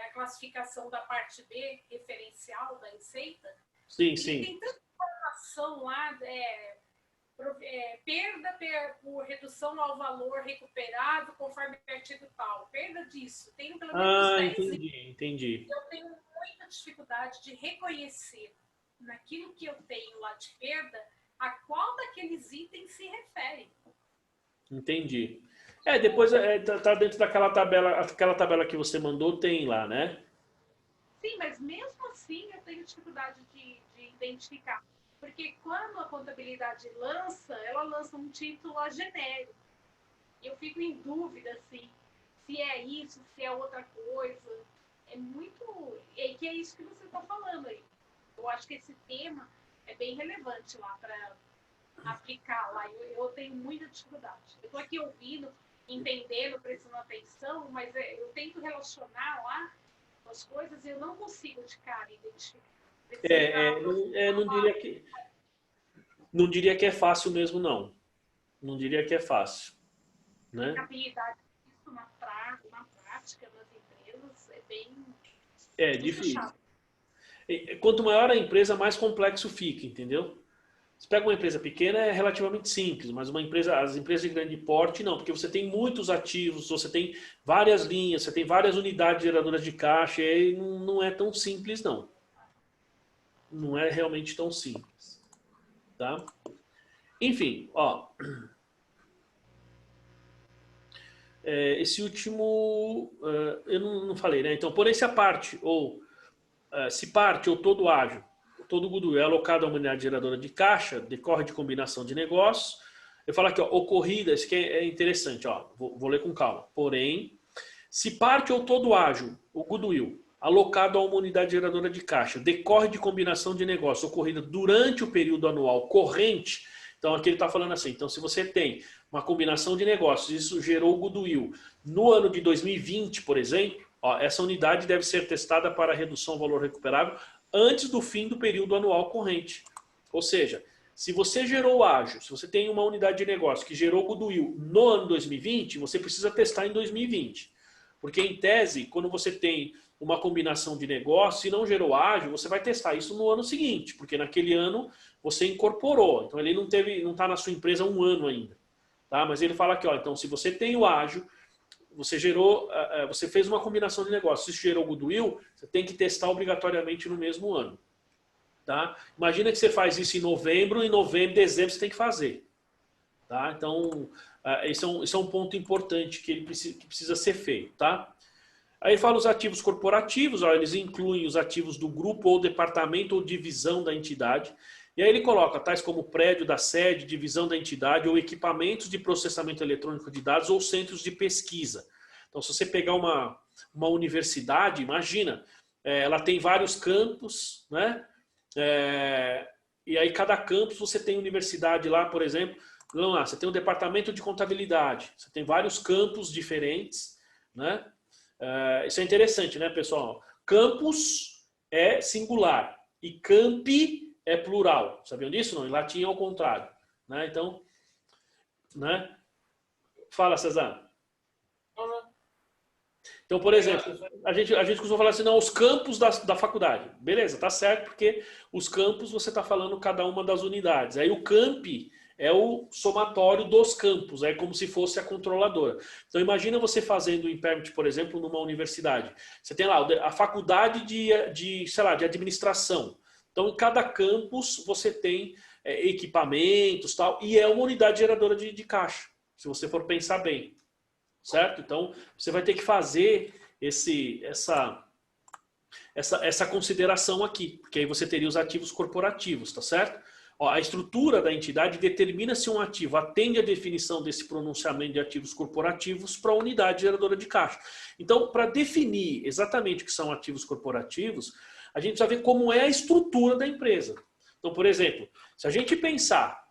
a classificação da parte B, referencial da Enceita. Sim, e sim. Tem tanta informação lá, perda por redução ao valor recuperado conforme artigo tal. Perda disso. Tem pelo menos 10 entendi. Eu tenho muita dificuldade de reconhecer naquilo que eu tenho lá de perda a qual daqueles itens se refere. Entendi. Depois tá dentro daquela tabela, aquela tabela que você mandou tem lá, né? Sim, mas mesmo assim eu tenho dificuldade de identificar. Porque quando a contabilidade ela lança um título a genérico. Eu fico em dúvida, assim, se é isso, se é outra coisa. É muito... que é isso que você está falando aí. Eu acho que esse tema é bem relevante lá para aplicar lá. Eu tenho muita dificuldade. Eu estou aqui ouvindo, entendendo, prestando atenção, mas eu tento relacionar lá as coisas e eu não consigo de cara identificar. Não diria que é fácil mesmo, não. Não diria que é fácil, né? A habilidade disso na prática das empresas é bem difícil. Quanto maior a empresa, mais complexo fica, entendeu? Você pega uma empresa pequena, é relativamente simples, mas as empresas de grande porte, não, porque você tem muitos ativos, você tem várias linhas, você tem várias unidades geradoras de caixa, e aí não é tão simples, não. Não é realmente tão simples. Tá? Enfim, esse último, eu não falei, né? Então, porém, se a parte, se parte ou todo ágio, todo goodwill é alocado a uma unidade geradora de caixa, decorre de combinação de negócios. Eu falo aqui, ocorrida, isso que é interessante, vou ler com calma. Porém, se parte ou todo ágio, o goodwill, alocado a uma unidade geradora de caixa, decorre de combinação de negócios ocorrida durante o período anual corrente, então aqui ele está falando assim, então se você tem uma combinação de negócios, isso gerou goodwill no ano de 2020, por exemplo, essa unidade deve ser testada para redução ao valor recuperável antes do fim do período anual corrente. Ou seja, se você gerou ágio, se você tem uma unidade de negócio que gerou goodwill no ano 2020, você precisa testar em 2020. Porque em tese, quando você tem uma combinação de negócio e não gerou ágio, você vai testar isso no ano seguinte, porque naquele ano você incorporou. Então ele não está na sua empresa um ano ainda. Tá? Mas ele fala aqui, então se você tem o ágio, você fez uma combinação de negócios, se gerou goodwill, você tem que testar obrigatoriamente no mesmo ano. Tá? Imagina que você faz isso em novembro, dezembro você tem que fazer. Tá? Então, esse é um ponto importante que precisa ser feito. Tá? Aí fala os ativos corporativos, eles incluem os ativos do grupo ou departamento ou divisão da entidade. E aí ele coloca tais como prédio da sede, divisão da entidade ou equipamentos de processamento eletrônico de dados ou centros de pesquisa. Então, se você pegar uma universidade, imagina, ela tem vários campos, né? E aí cada campus você tem universidade lá, por exemplo, vamos lá, você tem um departamento de contabilidade, você tem vários campos diferentes, né? Isso é interessante, né, pessoal? Campus é singular e campi é plural. Sabiam disso? Não, em latim é ao contrário, né? Então, né? Fala, César. Então, por exemplo, a gente costuma falar assim, não, os campos da faculdade. Beleza, tá certo, porque os campos você está falando cada uma das unidades. Aí o campi é o somatório dos campos, é como se fosse a controladora. Então imagina você fazendo o impairment, por exemplo, numa universidade. Você tem lá a faculdade sei lá, de administração. Então em cada campus você tem equipamentos tal, e é uma unidade geradora de caixa, se você for pensar bem. Certo? Então, você vai ter que fazer essa consideração aqui, porque aí você teria os ativos corporativos, tá certo? Ó, a estrutura da entidade determina se um ativo atende à definição desse pronunciamento de ativos corporativos para a unidade geradora de caixa. Então, para definir exatamente o que são ativos corporativos, a gente precisa ver como é a estrutura da empresa. Então, por exemplo, se a gente pensar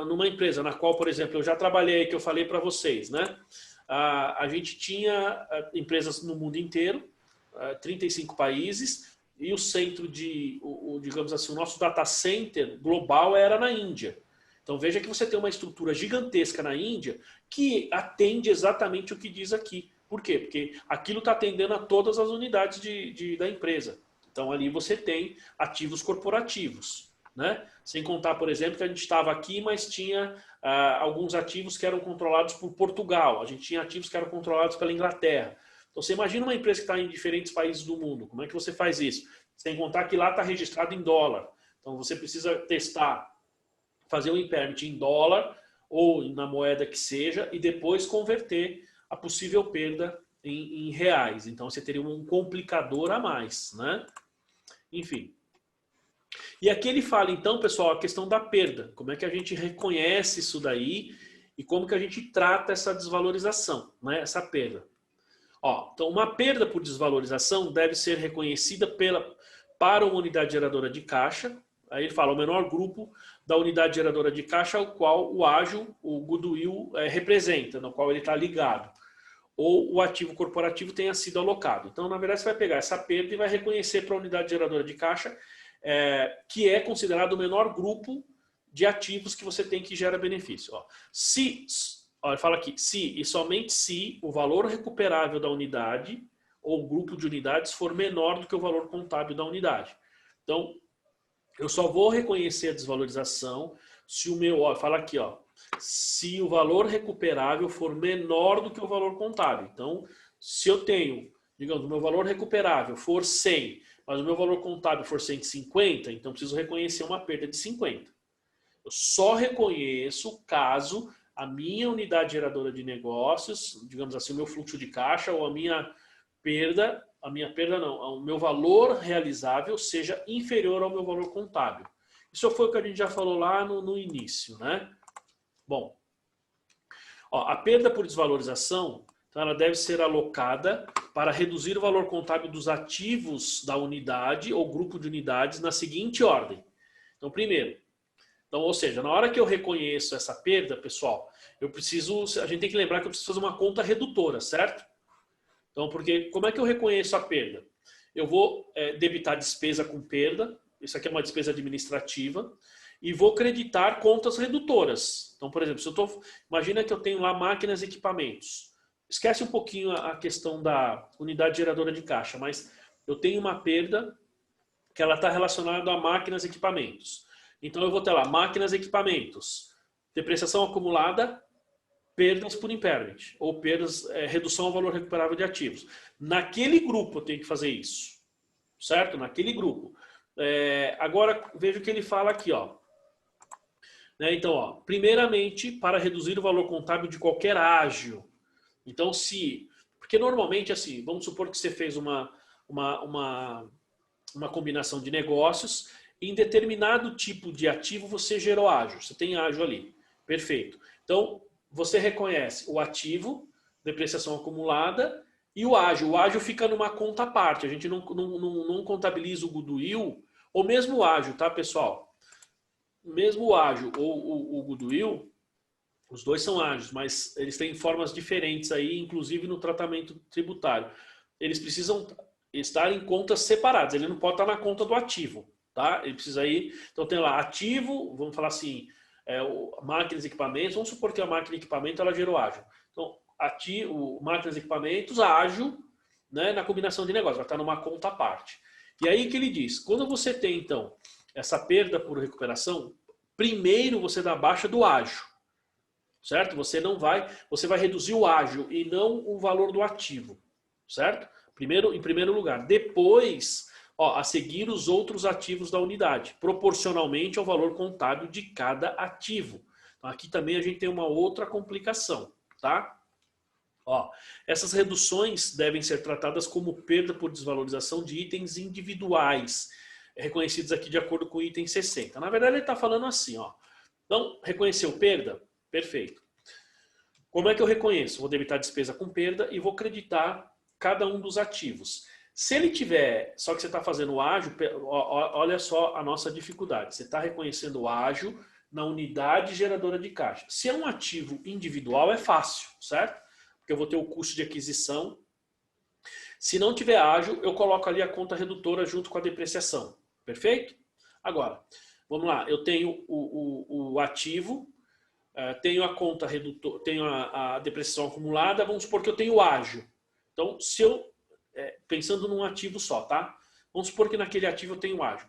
numa empresa na qual, por exemplo, eu já trabalhei, que eu falei para vocês, né? A gente tinha empresas no mundo inteiro, 35 países, e o centro digamos assim, o nosso data center global era na Índia. Então veja que você tem uma estrutura gigantesca na Índia que atende exatamente o que diz aqui. Por quê? Porque aquilo está atendendo a todas as unidades da empresa. Então ali você tem ativos corporativos. Né? Sem contar, por exemplo, que a gente estava aqui, mas tinha alguns ativos que eram controlados por Portugal. A gente tinha ativos que eram controlados pela Inglaterra. Então, você imagina uma empresa que está em diferentes países do mundo. Como é que você faz isso? Sem contar que lá está registrado em dólar. Então, você precisa testar, fazer um impairment em dólar ou na moeda que seja e depois converter a possível perda em reais. Então, você teria um complicador a mais, né? Enfim. E aqui ele fala, então, pessoal, a questão da perda. Como é que a gente reconhece isso daí e como que a gente trata essa desvalorização, né? Essa perda. Ó, então, uma perda por desvalorização deve ser reconhecida para uma unidade geradora de caixa. Aí ele fala o menor grupo da unidade geradora de caixa ao qual o ágio, o goodwill, representa, no qual ele está ligado. Ou o ativo corporativo tenha sido alocado. Então, na verdade, você vai pegar essa perda e vai reconhecer para a unidade geradora de caixa que é considerado o menor grupo de ativos que você tem que gera benefício. Ó, ele fala aqui, se e somente se o valor recuperável da unidade ou grupo de unidades for menor do que o valor contábil da unidade. Então, eu só vou reconhecer a desvalorização se o meu, fala aqui, ó, se o valor recuperável for menor do que o valor contábil. Então, se eu tenho, digamos, o meu valor recuperável for 100, mas o meu valor contábil for 150, então preciso reconhecer uma perda de 50. Eu só reconheço caso a minha unidade geradora de negócios, digamos assim, o meu fluxo de caixa ou o meu valor realizável seja inferior ao meu valor contábil. Isso foi o que a gente já falou lá no início, né? Bom, ó, a perda por desvalorização, então ela deve ser alocada para reduzir o valor contábil dos ativos da unidade ou grupo de unidades na seguinte ordem. Então, primeiro, ou seja, na hora que eu reconheço essa perda, pessoal, a gente tem que lembrar que eu preciso fazer uma conta redutora, certo? Então, porque como é que eu reconheço a perda? Eu vou debitar despesa com perda, isso aqui é uma despesa administrativa, e vou creditar contas redutoras. Então, por exemplo, imagina que eu tenho lá máquinas e equipamentos. Esquece um pouquinho a questão da unidade geradora de caixa, mas eu tenho uma perda que ela está relacionada a máquinas e equipamentos. Então eu vou ter lá máquinas e equipamentos, depreciação acumulada, perdas por impairment, ou perdas, redução ao valor recuperável de ativos. Naquele grupo eu tenho que fazer isso, certo? Naquele grupo. Agora veja o que ele fala aqui, ó. Né? Então, ó, primeiramente, para reduzir o valor contábil de qualquer ágio. Então, porque normalmente, assim, vamos supor que você fez uma combinação de negócios, em determinado tipo de ativo você gerou ágio, você tem ágio ali, perfeito. Então, você reconhece o ativo, depreciação acumulada, e o ágio. O ágio fica numa conta à parte, a gente não contabiliza o goodwill, ou mesmo o ágio, tá, pessoal? mesmo o ágil ou o goodwill, os dois são ágeis, mas eles têm formas diferentes aí, inclusive no tratamento tributário. Eles precisam estar em contas separadas, ele não pode estar na conta do ativo, tá? Ele precisa ir, então tem lá ativo, vamos falar assim, máquinas e equipamentos, vamos supor que a máquina e equipamento ela gerou ágil. Então, ativo, máquinas e equipamentos, ágil, né, na combinação de negócios, vai estar numa conta à parte. E aí que ele diz, quando você tem então essa perda por recuperação, primeiro você dá baixa do ágil, certo? Você vai reduzir o ágil e não o valor do ativo, certo? Em primeiro lugar. Depois, a seguir os outros ativos da unidade, proporcionalmente ao valor contábil de cada ativo. Então, aqui também a gente tem uma outra complicação, tá? Essas reduções devem ser tratadas como perda por desvalorização de itens individuais, reconhecidos aqui de acordo com o item 60. Na verdade, ele está falando assim, Então, reconheceu perda? Perfeito. Como é que eu reconheço? Vou debitar despesa com perda e vou creditar cada um dos ativos. Se ele tiver, só que você está fazendo o ágil, olha só a nossa dificuldade. Você está reconhecendo o ágil na unidade geradora de caixa. Se é um ativo individual, é fácil, certo? Porque eu vou ter o custo de aquisição. Se não tiver ágil, eu coloco ali a conta redutora junto com a depreciação. Perfeito? Agora, vamos lá. Eu tenho o ativo, tenho a conta redutora, tenho a depreciação acumulada, vamos supor que eu tenho ágil. Então, se eu, pensando num ativo só, tá? Vamos supor que naquele ativo eu tenho ágil.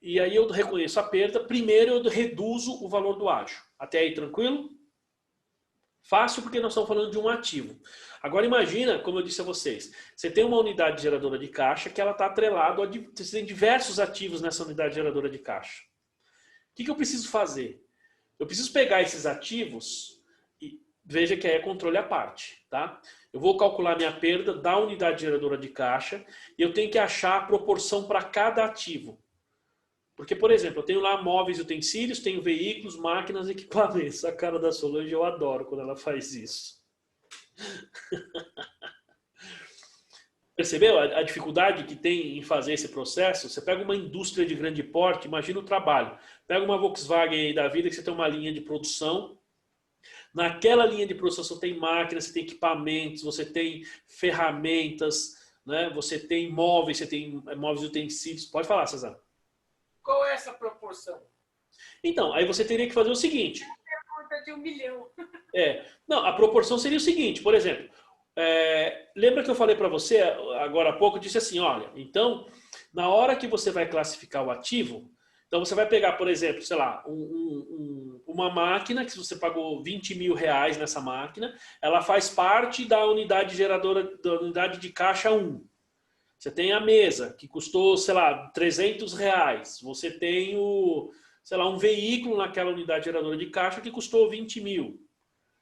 E aí eu reconheço a perda, primeiro eu reduzo o valor do ágil. Até aí, tranquilo? Fácil porque nós estamos falando de um ativo. Agora imagina, como eu disse a vocês, você tem uma unidade geradora de caixa que ela está atrelada, você tem diversos ativos nessa unidade geradora de caixa. O que eu preciso fazer? Eu preciso pegar esses ativos e veja que aí é controle à parte, tá? Eu vou calcular minha perda da unidade geradora de caixa e eu tenho que achar a proporção para cada ativo. Porque, por exemplo, eu tenho lá móveis e utensílios, tenho veículos, máquinas e equipamentos. A cara da Solange eu adoro quando ela faz isso. Percebeu a dificuldade que tem em fazer esse processo? Você pega uma indústria de grande porte, imagina o trabalho. Pega uma Volkswagen aí da vida que você tem uma linha de produção. Naquela linha de produção você tem máquinas, você tem equipamentos, você tem ferramentas, né? Você tem móveis, você tem móveis e utensílios. Pode falar, César. Qual é essa proporção? Então, aí você teria que fazer o seguinte. Pergunta de 1 milhão. Não, a proporção seria o seguinte, por exemplo, lembra que eu falei para você agora há pouco, eu disse assim, olha, então, na hora que você vai classificar o ativo, então você vai pegar, por exemplo, sei lá, uma máquina que você pagou 20 mil reais nessa máquina, ela faz parte da unidade geradora, da unidade de caixa 1. Você tem a mesa, que custou, sei lá, 300 reais. Você tem sei lá, um veículo naquela unidade geradora de caixa que custou 20 mil.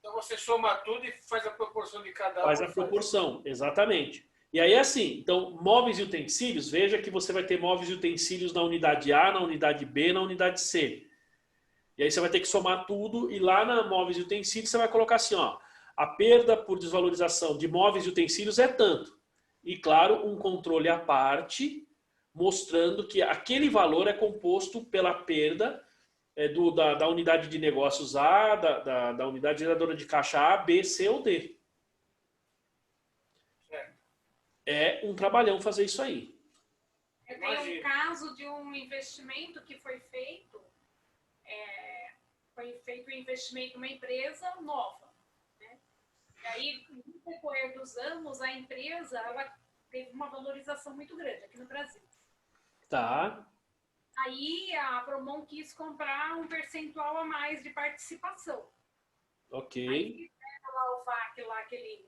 Então você soma tudo e faz a proporção de cada um. Faz a proporção, exatamente. E aí é assim, então, móveis e utensílios, veja que você vai ter móveis e utensílios na unidade A, na unidade B, na unidade C. E aí você vai ter que somar tudo e lá na móveis e utensílios você vai colocar assim, a perda por desvalorização de móveis e utensílios é tanto. E, claro, um controle à parte, mostrando que aquele valor é composto pela perda da unidade de negócios A, da unidade geradora de caixa A, B, C ou D. É um trabalhão fazer isso aí. Eu tenho um caso de um investimento que foi feito um investimento em uma empresa nova. E aí, no decorrer dos anos, a empresa ela teve uma valorização muito grande aqui no Brasil. Tá. Aí a Promon quis comprar um percentual a mais de participação. Ok. Aí lá o VAC, lá, aquele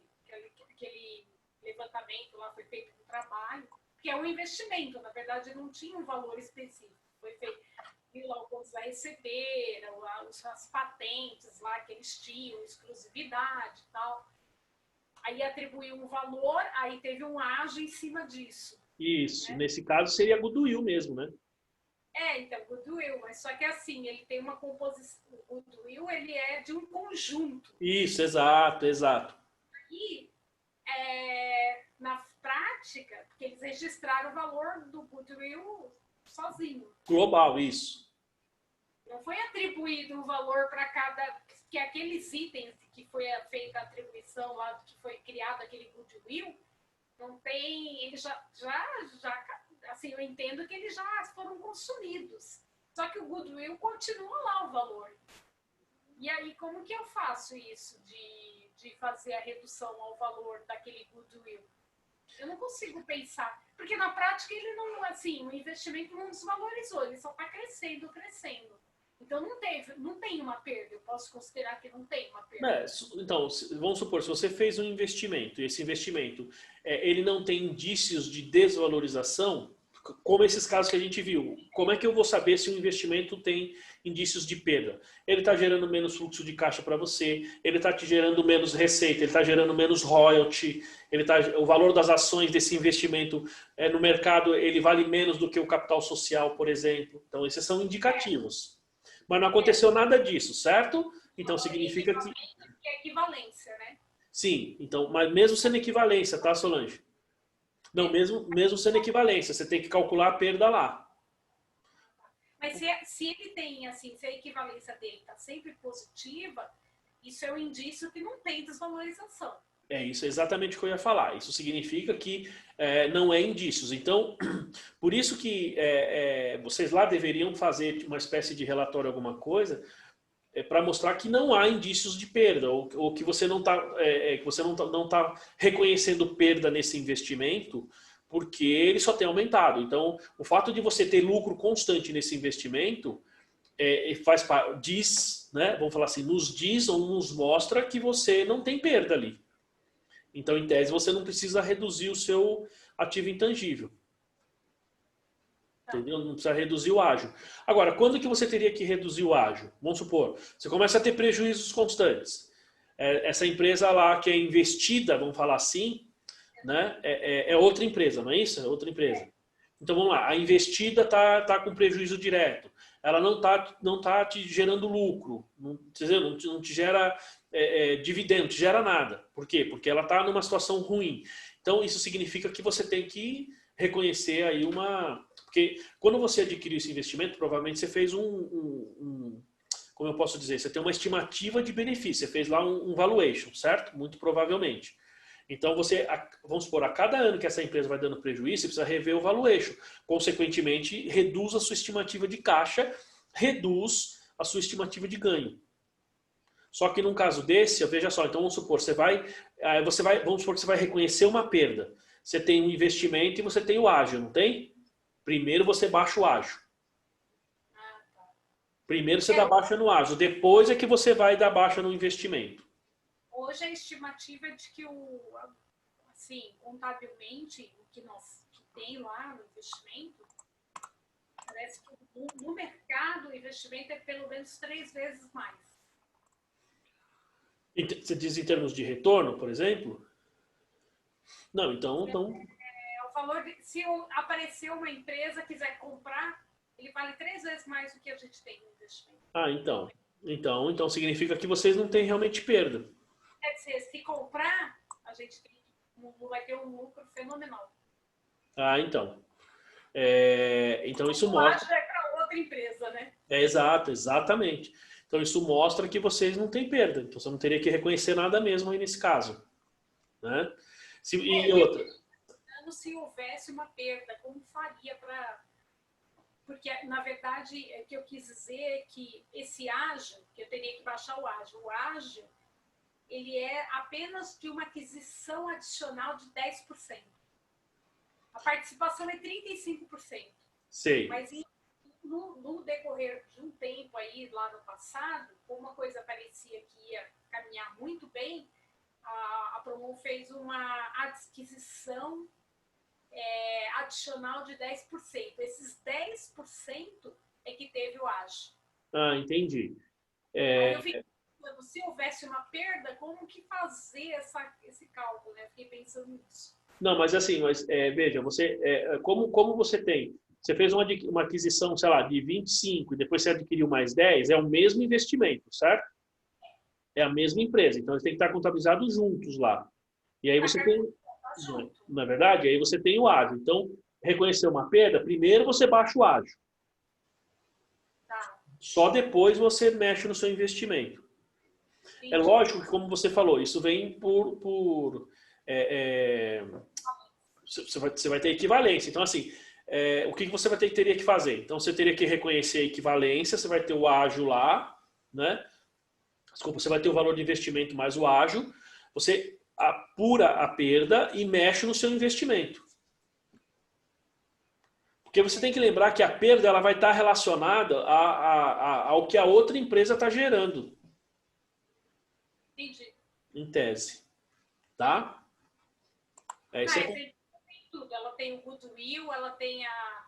levantamento lá foi feito com trabalho, que é um investimento, na verdade não tinha um valor específico. Foi feito, viu lá o quanto vai receber, as patentes lá que eles tinham, exclusividade e tal. Aí atribuiu um valor, aí teve um ágio em cima disso. Isso, né? Nesse caso seria goodwill mesmo, né? Então, goodwill, mas só que assim, ele tem uma composição, o goodwill ele é de um conjunto. Isso, exato. E na prática, porque eles registraram o valor do goodwill sozinho. Global, isso. Não foi atribuído um valor para cada... Que aqueles itens que foi feita a atribuição lá, que foi criado aquele goodwill, não tem... Ele já assim, eu entendo que eles já foram consumidos. Só que o goodwill continua lá o valor. E aí, como que eu faço isso de fazer a redução ao valor daquele goodwill? Eu não consigo pensar. Porque na prática ele não, assim, o investimento não desvalorizou, ele só está crescendo. Então não tem uma perda. Eu posso considerar que não tem uma perda. Então, vamos supor, se você fez um investimento, e esse investimento ele não tem indícios de desvalorização, como esses casos que a gente viu, como é que eu vou saber se o investimento tem indícios de perda? Ele está gerando menos fluxo de caixa para você, ele está te gerando menos receita, ele está gerando menos royalty, o valor das ações desse investimento no mercado ele vale menos do que o capital social, por exemplo. Então, esses são indicativos. Mas não aconteceu nada disso, certo? Então, significa que... É equivalência, né? Sim, então, mas mesmo sendo equivalência, tá, Solange? Não, mesmo sendo equivalência, você tem que calcular a perda lá. Mas se ele tem, assim, se a equivalência dele está sempre positiva, isso é um indício que não tem desvalorização. Isso é exatamente o que eu ia falar. Isso significa que não é indícios. Então, por isso que vocês lá deveriam fazer uma espécie de relatório, alguma coisa, para mostrar que não há indícios de perda, ou que você não está reconhecendo perda nesse investimento, porque ele só tem aumentado. Então, o fato de você ter lucro constante nesse investimento diz, né, vamos falar assim, nos diz ou nos mostra que você não tem perda ali. Então, em tese, você não precisa reduzir o seu ativo intangível. Entendeu? Não precisa reduzir o ágio. Agora, quando que você teria que reduzir o ágio? Vamos supor, você começa a ter prejuízos constantes. Essa empresa lá que é investida, vamos falar assim, né? É outra empresa, não é isso? É outra empresa. Então, vamos lá. A investida tá com prejuízo direto. Ela não tá te gerando lucro. Não te gera dividendo, não te gera nada. Por quê? Porque ela está numa situação ruim. Então, isso significa que você tem que reconhecer aí Porque quando você adquiriu esse investimento, provavelmente você fez como eu posso dizer, você tem uma estimativa de benefício, você fez lá um valuation, certo? Muito provavelmente. Então, vamos supor, a cada ano que essa empresa vai dando prejuízo, você precisa rever o valuation. Consequentemente, reduz a sua estimativa de caixa, reduz a sua estimativa de ganho. Só que num caso desse, veja só, então vamos supor, vamos supor que você vai reconhecer uma perda. Você tem um investimento e você tem o ágio, não tem? Primeiro você baixa o ágio. Primeiro você dá baixa no ágio, depois é que você vai dar baixa no investimento. Hoje a estimativa é de que assim, contabilmente, o que tem lá no investimento, parece que no mercado o investimento é pelo menos 3 vezes mais. Você diz em termos de retorno, por exemplo? Não, então... O valor se aparecer uma empresa quiser comprar, ele vale 3 vezes mais do que a gente tem no investimento. Então significa que vocês não têm realmente perda. Quer dizer, se comprar, a gente vai ter um lucro fenomenal. Então. Então isso mostra... É para outra empresa, né? Exatamente. Então isso mostra que vocês não têm perda. Então você não teria que reconhecer nada mesmo aí nesse caso. Né? E outra... Se houvesse uma perda, como faria para... Porque, na verdade, o que eu quis dizer é que esse ágio, que eu teria que baixar o ágio, ele é apenas de uma aquisição adicional de 10%. A participação é 35%. Sei. Mas no decorrer de um tempo aí, lá no passado, como uma coisa parecia que ia caminhar muito bem, a Promon fez uma adquisição adicional de 10%. Esses 10% é que teve o ágio. Entendi. Aí eu fiquei pensando, se houvesse uma perda, como que fazer esse cálculo? Né? Eu fiquei pensando nisso. Não, mas assim, veja, como você tem... Você fez uma aquisição, sei lá, de 25 e depois você adquiriu mais 10, é o mesmo investimento, certo? É a mesma empresa. Então, eles têm que estar contabilizados juntos lá. E aí você tem... Na verdade, aí você tem o ágio. Então, reconhecer uma perda, primeiro você baixa o ágio. Só depois você mexe no seu investimento. É lógico que, como você falou, isso vem você vai ter equivalência. Então, assim, o que você vai teria que fazer? Então, você teria que reconhecer a equivalência, você vai ter o ágio lá, né? Desculpa, você vai ter o valor de investimento mais o ágio, você apura a perda e mexe no seu investimento. Porque você tem que lembrar que a perda ela vai estar relacionada ao que a outra empresa está gerando. Entendi. Em tese. Tá? Isso Tem tudo. Ela tem o goodwill, ela tem a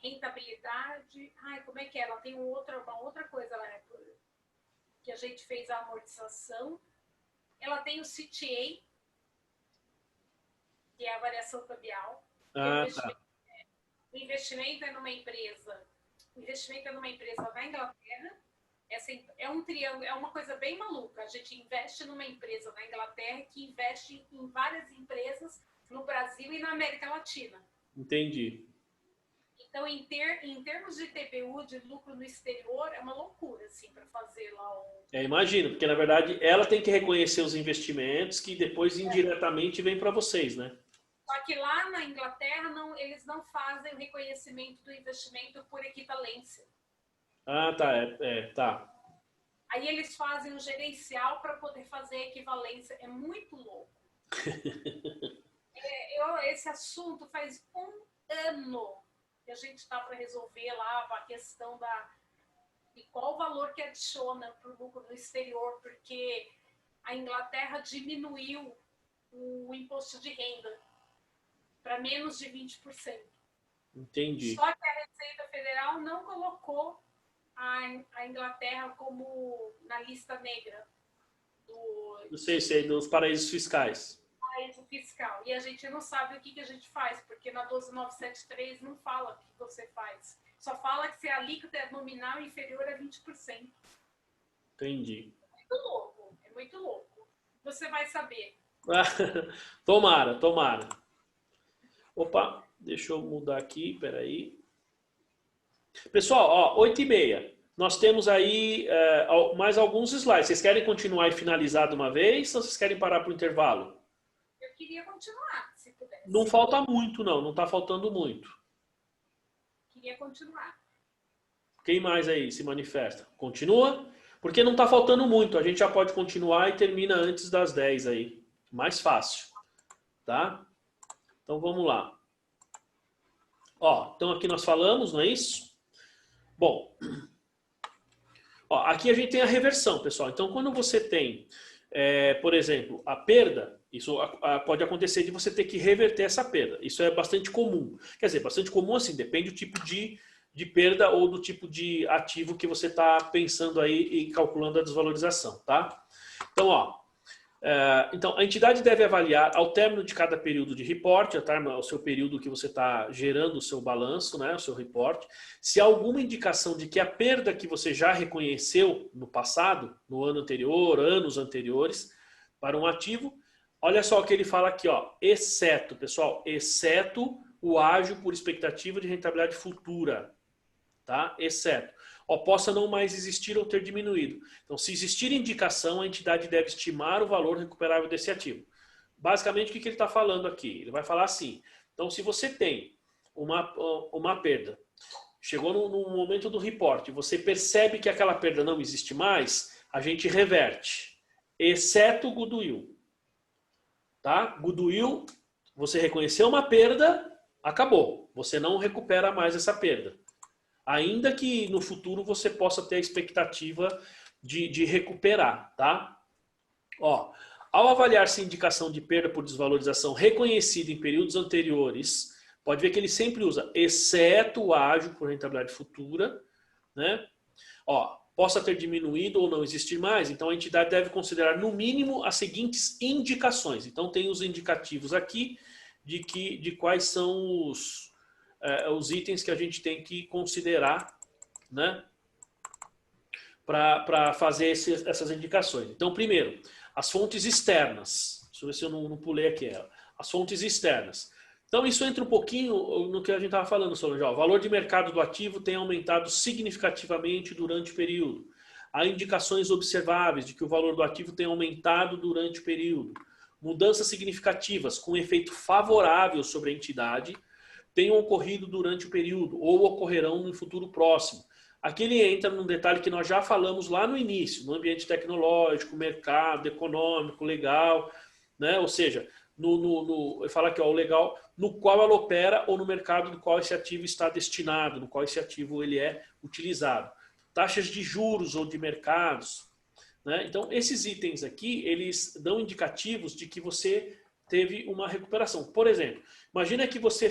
rentabilidade. Como é que é? Ela tem uma outra coisa lá, que a gente fez a amortização. Ela tem o CTA, que é a variação cambial. O investimento é numa empresa. O investimento é numa empresa na Inglaterra. É um triângulo, é uma coisa bem maluca. A gente investe numa empresa na Inglaterra que investe em várias empresas no Brasil e na América Latina. Entendi. Então, em termos de TBU, de lucro no exterior, é uma loucura, assim, para fazer lá o... Imagino, porque na verdade ela tem que reconhecer os investimentos que depois indiretamente vem para vocês, né? Só que lá na Inglaterra eles não fazem o reconhecimento do investimento por equivalência. Tá. Aí eles fazem o gerencial para poder fazer a equivalência. É muito louco. Esse assunto faz um ano que a gente está para resolver lá a questão de qual o valor que adiciona para o lucro no exterior, porque a Inglaterra diminuiu o imposto de renda para menos de 20%. Entendi. Só que a Receita Federal não colocou a Inglaterra como na lista negra dos paraísos fiscais. Paraíso fiscal. E a gente não sabe o que a gente faz, porque na 12973 não fala o que você faz. Só fala que se a alíquota é nominal inferior a 20%. Entendi. É muito louco. Você vai saber. Tomara. Opa, deixa eu mudar aqui, peraí. Pessoal, 8h30. Nós temos aí mais alguns slides. Vocês querem continuar e finalizar de uma vez ou vocês querem parar para o intervalo? Eu queria continuar, se pudesse. Não falta muito, não está faltando muito. Queria continuar. Quem mais aí se manifesta? Continua? Porque não está faltando muito. A gente já pode continuar e termina antes das 10 aí. Mais fácil. Tá? Então vamos lá. Então aqui nós falamos, não é isso? Bom, aqui a gente tem a reversão, pessoal. Então, quando você tem, por exemplo, a perda, isso pode acontecer de você ter que reverter essa perda. Isso é bastante comum. Quer dizer, bastante comum assim, depende do tipo de perda ou do tipo de ativo que você está pensando aí e calculando a desvalorização, tá? Então, então, a entidade deve avaliar, ao término de cada período de reporte, ao seu período que você está gerando o seu balanço, né, o seu reporte, se há alguma indicação de que a perda que você já reconheceu no passado, no ano anterior, anos anteriores, para um ativo, olha só o que ele fala aqui, exceto, pessoal, exceto o ágio por expectativa de rentabilidade futura, tá? Exceto. Possa não mais existir ou ter diminuído. Então, se existir indicação, a entidade deve estimar o valor recuperável desse ativo. Basicamente, o que ele está falando aqui? Ele vai falar assim, então, se você tem uma perda, chegou no momento do reporte, você percebe que aquela perda não existe mais, a gente reverte, exceto o goodwill. Tá? Goodwill, você reconheceu uma perda, acabou. Você não recupera mais essa perda. Ainda que no futuro você possa ter a expectativa de recuperar, tá? Ao avaliar-se indicação de perda por desvalorização reconhecida em períodos anteriores, pode ver que ele sempre usa exceto o ágio por rentabilidade futura, né? Possa ter diminuído ou não existir mais, então a entidade deve considerar no mínimo as seguintes indicações. Então tem os indicativos aqui de quais são os itens que a gente tem que considerar, né, para fazer essas indicações. Então, primeiro, as fontes externas. Deixa eu ver se eu não pulei aqui. As fontes externas. Então isso entra um pouquinho no que a gente estava falando, Solange. O valor de mercado do ativo tem aumentado significativamente durante o período. Há indicações observáveis de que o valor do ativo tem aumentado durante o período. Mudanças significativas com efeito favorável sobre a entidade tenham ocorrido durante o período ou ocorrerão no futuro próximo. Aqui ele entra num detalhe que nós já falamos lá no início, no ambiente tecnológico, mercado, econômico, legal, né? Ou seja, ele fala aqui, ó, o legal no qual ela opera ou no mercado no qual esse ativo está destinado, no qual esse ativo ele é utilizado. Taxas de juros ou de mercados, né? Então, esses itens aqui, eles dão indicativos de que você teve uma recuperação. Por exemplo, imagina que você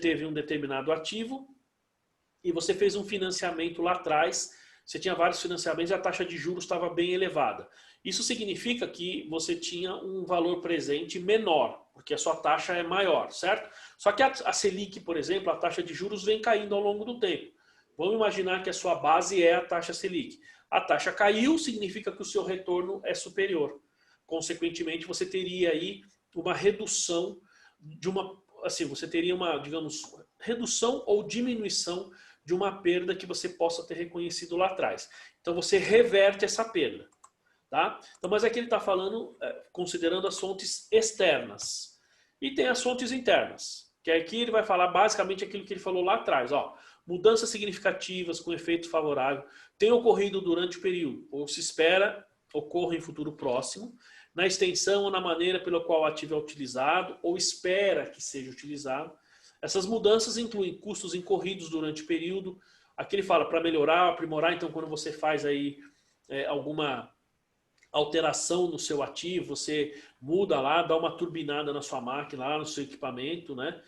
teve um determinado ativo e você fez um financiamento lá atrás, você tinha vários financiamentos e a taxa de juros estava bem elevada. Isso significa que você tinha um valor presente menor, porque a sua taxa é maior, certo? Só que a Selic, por exemplo, a taxa de juros vem caindo ao longo do tempo. Vamos imaginar que a sua base é a taxa Selic. A taxa caiu, significa que o seu retorno é superior. Consequentemente, você teria aí uma redução de você teria uma, digamos, redução ou diminuição de uma perda que você possa ter reconhecido lá atrás. Então, você reverte essa perda. Tá? Então, mas aqui ele está falando, considerando as fontes externas. E tem as fontes internas, que aqui ele vai falar basicamente aquilo que ele falou lá atrás. Ó, mudanças significativas com efeito favorável têm ocorrido durante o período, ou se espera ocorra em futuro próximo, na extensão ou na maneira pela qual o ativo é utilizado, ou espera que seja utilizado. Essas mudanças incluem custos incorridos durante o período. Aqui ele fala para melhorar, aprimorar. Então, quando você faz aí alguma alteração no seu ativo, você muda lá, dá uma turbinada na sua máquina, lá no seu equipamento, né?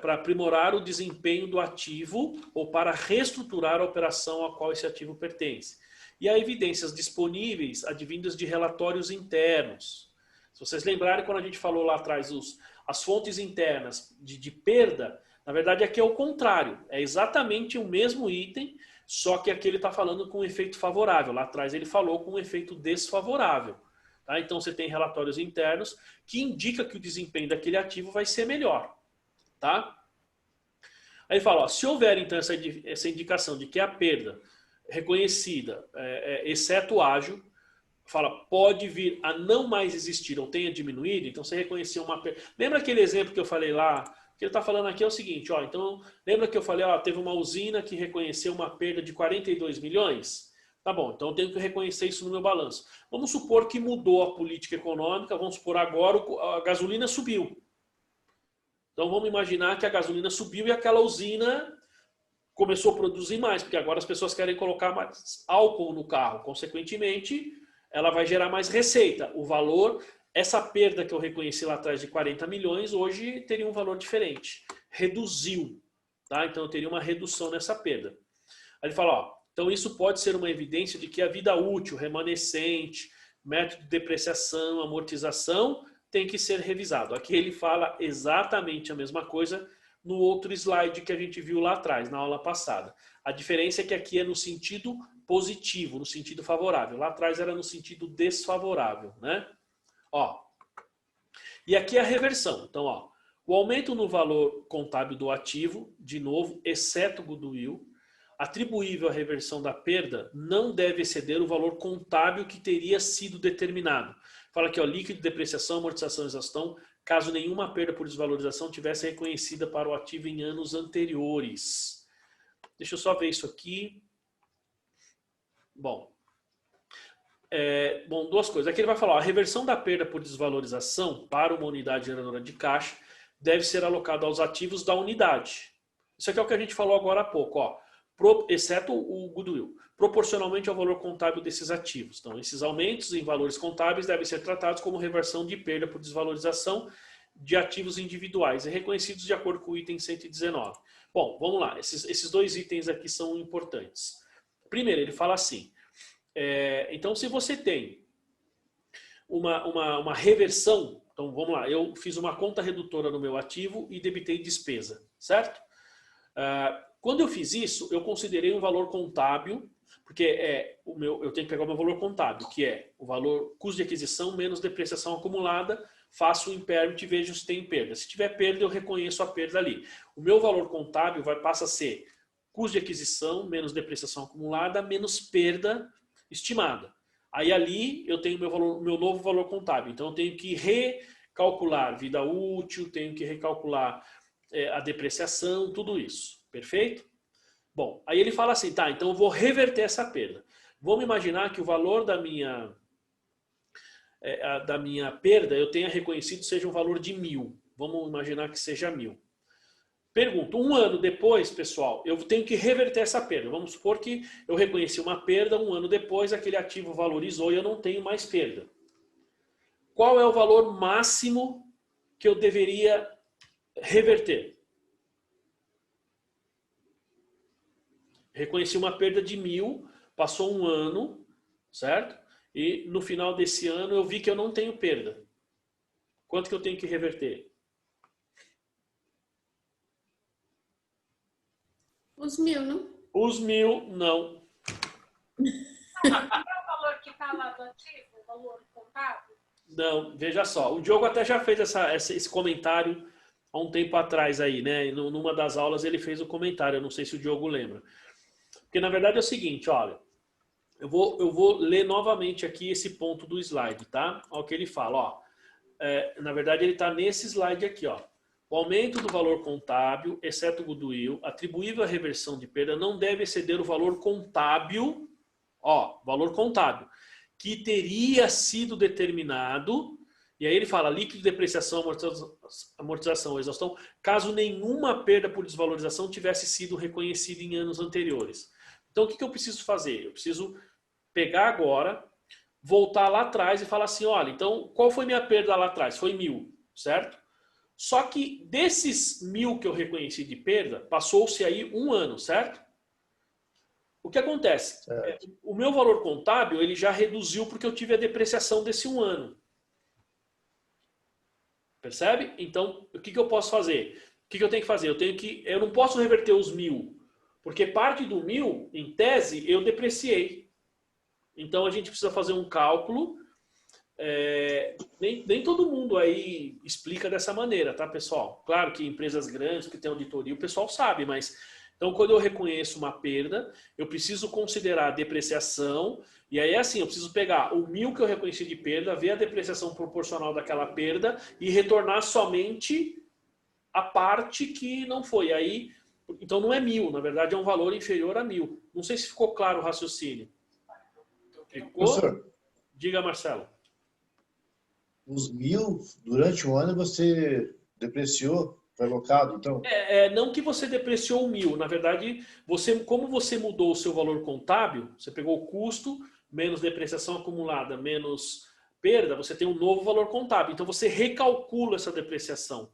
Para aprimorar o desempenho do ativo ou para reestruturar a operação a qual esse ativo pertence. E há evidências disponíveis advindas de relatórios internos. Se vocês lembrarem, quando a gente falou lá atrás as fontes internas de perda, na verdade aqui é o contrário, é exatamente o mesmo item, só que aqui ele está falando com um efeito favorável. Lá atrás ele falou com um efeito desfavorável. Tá? Então você tem relatórios internos que indicam que o desempenho daquele ativo vai ser melhor. Tá? Aí ele fala, ó, se houver então essa indicação de que a perda reconhecida, exceto ágil, fala, pode vir a não mais existir ou tenha diminuído, então você reconheceu uma perda. Lembra aquele exemplo que eu falei lá? O que ele está falando aqui é o seguinte, ó, então lembra que eu falei, ó, teve uma usina que reconheceu uma perda de 42 milhões? Tá bom, então eu tenho que reconhecer isso no meu balanço. Vamos supor que mudou a política econômica, vamos supor agora a gasolina subiu. Então vamos imaginar que a gasolina subiu e aquela usina começou a produzir mais, porque agora as pessoas querem colocar mais álcool no carro. Consequentemente, ela vai gerar mais receita. O valor, essa perda que eu reconheci lá atrás de 40 milhões, hoje teria um valor diferente. Reduziu. Tá? Então eu teria uma redução nessa perda. Aí ele fala, ó, então isso pode ser uma evidência de que a vida útil, remanescente, método de depreciação, amortização, tem que ser revisado. Aqui ele fala exatamente a mesma coisa no outro slide que a gente viu lá atrás, na aula passada. A diferença é que aqui é no sentido positivo, no sentido favorável. Lá atrás era no sentido desfavorável, né? Ó. E aqui é a reversão. Então, ó, o aumento no valor contábil do ativo, de novo, exceto o goodwill, atribuível à reversão da perda, não deve exceder o valor contábil que teria sido determinado. Fala aqui, ó, líquido, depreciação, amortização e exaustão, caso nenhuma perda por desvalorização tivesse reconhecida para o ativo em anos anteriores. Deixa eu só ver isso aqui. Bom, duas coisas. Aqui ele vai falar, ó, a reversão da perda por desvalorização para uma unidade geradora de caixa deve ser alocada aos ativos da unidade. Isso aqui é o que a gente falou agora há pouco, ó, exceto o goodwill, proporcionalmente ao valor contábil desses ativos. Então, esses aumentos em valores contábeis devem ser tratados como reversão de perda por desvalorização de ativos individuais e reconhecidos de acordo com o item 119. Bom, vamos lá. Esses dois itens aqui são importantes. Primeiro, ele fala assim, então se você tem uma reversão, então vamos lá, eu fiz uma conta redutora no meu ativo e debitei despesa, certo? Quando eu fiz isso, eu considerei um valor contábil, porque eu tenho que pegar o meu valor contábil, que é o valor custo de aquisição menos depreciação acumulada, faço o impairment e vejo se tem perda. Se tiver perda, eu reconheço a perda ali. O meu valor contábil passa a ser custo de aquisição menos depreciação acumulada menos perda estimada. Aí ali eu tenho meu novo valor contábil. Então eu tenho que recalcular vida útil, tenho que recalcular a depreciação, tudo isso. Perfeito? Bom, aí ele fala assim, tá, então eu vou reverter essa perda. Vamos imaginar que o valor da minha perda eu tenha reconhecido seja um valor de 1.000. Vamos imaginar que seja 1.000. Pergunto, um ano depois, pessoal, eu tenho que reverter essa perda. Vamos supor que eu reconheci uma perda, um ano depois aquele ativo valorizou e eu não tenho mais perda. Qual é o valor máximo que eu deveria reverter? Reconheci uma perda de 1.000, passou um ano, certo? E no final desse ano eu vi que eu não tenho perda. Quanto que eu tenho que reverter? Os 1.000, não? Os 1.000, não. Qual é o valor que está lá do ativo, o valor contábil? Não, veja só. O Diogo até já fez esse comentário há um tempo atrás aí, né? Numa das aulas ele fez o comentário, eu não sei se o Diogo lembra. Porque na verdade é o seguinte, olha. Eu vou ler novamente aqui esse ponto do slide, tá? Olha o que ele fala, ó. Na verdade ele está nesse slide aqui, ó. O aumento do valor contábil, exceto o goodwill, atribuível à reversão de perda, não deve exceder o valor contábil, ó, valor contábil, que teria sido determinado, e aí ele fala líquido, depreciação, amortização, exaustão, caso nenhuma perda por desvalorização tivesse sido reconhecida em anos anteriores. Então o que eu preciso fazer? Eu preciso pegar agora, voltar lá atrás e falar assim, olha, então qual foi minha perda lá atrás? Foi 1.000, certo? Só que desses 1.000 que eu reconheci de perda, passou-se aí um ano, certo? O que acontece? O meu valor contábil ele já reduziu porque eu tive a depreciação desse um ano. Percebe? Então, o que eu posso fazer? O que eu tenho que fazer? Eu não posso reverter os 1.000, porque parte do 1.000, em tese, eu depreciei. Então, a gente precisa fazer um cálculo. Nem todo mundo aí explica dessa maneira, tá, pessoal? Claro que empresas grandes que têm auditoria, o pessoal sabe, mas então quando eu reconheço uma perda, eu preciso considerar a depreciação, e aí é assim, eu preciso pegar o 1.000 que eu reconheci de perda, ver a depreciação proporcional daquela perda e retornar somente a parte que não foi. Aí, então não é 1.000, na verdade é um valor inferior a 1.000. Não sei se ficou claro o raciocínio. Ficou? Professor, Diga, Marcelo. os 1.000, durante o ano você depreciou, foi alocado, então? Não que você depreciou 1.000, na verdade, como você mudou o seu valor contábil, você pegou o custo, menos depreciação acumulada, menos perda, você tem um novo valor contábil. Então você recalcula essa depreciação.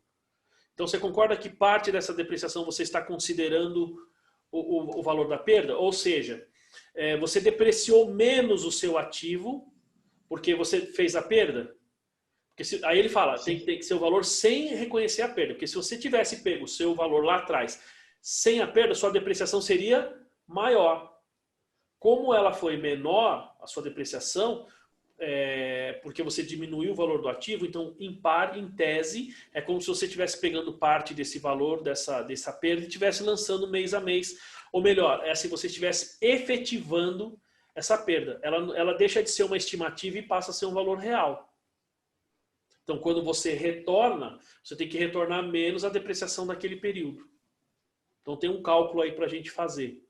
Então você concorda que parte dessa depreciação você está considerando o valor da perda? Ou seja, você depreciou menos o seu ativo porque você fez a perda? Aí ele fala, tem que ser o valor sem reconhecer a perda. Porque se você tivesse pego o seu valor lá atrás sem a perda, sua depreciação seria maior. Como ela foi menor, a sua depreciação, porque você diminuiu o valor do ativo, então em tese, é como se você estivesse pegando parte desse valor, dessa perda, e estivesse lançando mês a mês. Ou melhor, é se você estivesse efetivando essa perda. Ela deixa de ser uma estimativa e passa a ser um valor real. Então, quando você retorna, você tem que retornar menos a depreciação daquele período. Então, tem um cálculo aí para a gente fazer.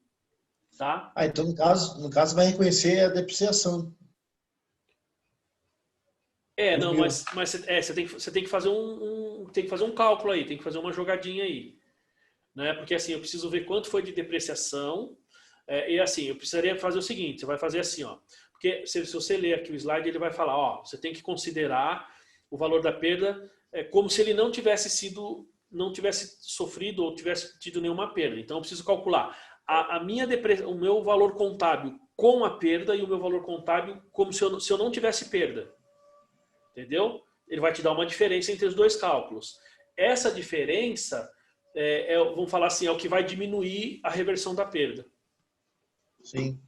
Tá? Então, no caso, vai reconhecer a depreciação. Não, mas você tem que fazer tem que fazer um cálculo aí, tem que fazer uma jogadinha aí. Né? Porque assim, eu preciso ver quanto foi de depreciação. E assim, eu precisaria fazer o seguinte, você vai fazer assim, ó. Porque se você ler aqui o slide, ele vai falar, ó, você tem que considerar o valor da perda como se ele não tivesse sofrido ou tivesse tido nenhuma perda. Então eu preciso calcular o meu valor contábil com a perda e o meu valor contábil como se eu não tivesse perda. Entendeu? Ele vai te dar uma diferença entre os dois cálculos. Essa diferença, vamos falar assim, é o que vai diminuir a reversão da perda. Sim.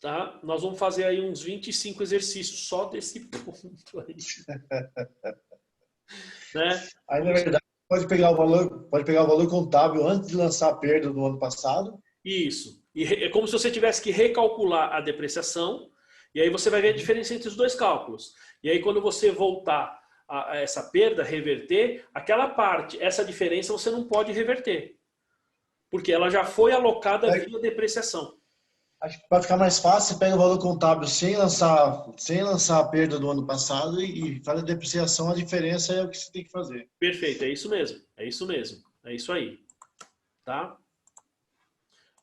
Tá? Nós vamos fazer aí uns 25 exercícios só desse ponto aí. né? Aí, na verdade, pode pegar o valor contábil antes de lançar a perda do ano passado. Isso. E é como se você tivesse que recalcular a depreciação, e aí você vai ver a diferença entre os dois cálculos. E aí, quando você voltar a essa perda, reverter, aquela parte, essa diferença você não pode reverter. Porque ela já foi alocada via depreciação. Acho que para ficar mais fácil, você pega o valor contábil sem lançar a perda do ano passado e faz a depreciação, a diferença é o que você tem que fazer. Perfeito, é isso mesmo. É isso mesmo. É isso aí. Tá?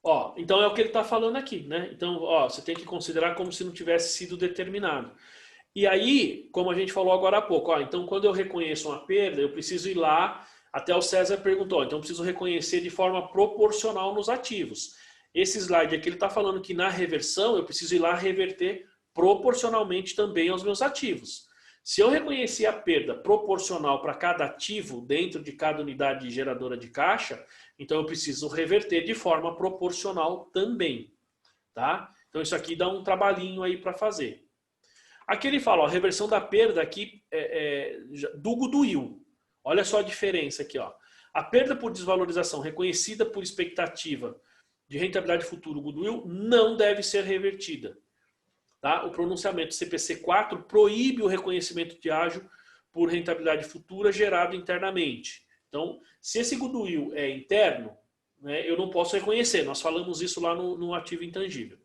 Ó, então é o que ele está falando aqui, né? Então, ó, você tem que considerar como se não tivesse sido determinado. E aí, como a gente falou agora há pouco, ó, então quando eu reconheço uma perda, eu preciso ir lá, até o César perguntou, então eu preciso reconhecer de forma proporcional nos ativos. Esse slide aqui ele está falando que na reversão eu preciso ir lá reverter proporcionalmente também aos meus ativos. Se eu reconhecer a perda proporcional para cada ativo dentro de cada unidade geradora de caixa, então eu preciso reverter de forma proporcional também, tá? Então isso aqui dá um trabalhinho aí para fazer. Aqui ele fala, ó, reversão da perda aqui do goodwill. Olha só a diferença aqui, ó. A perda por desvalorização reconhecida por expectativa de rentabilidade futura goodwill não deve ser revertida. Tá? O pronunciamento CPC 4 proíbe o reconhecimento de ágio por rentabilidade futura gerado internamente. Então, se esse goodwill é interno, né, eu não posso reconhecer. Nós falamos isso lá no ativo intangível.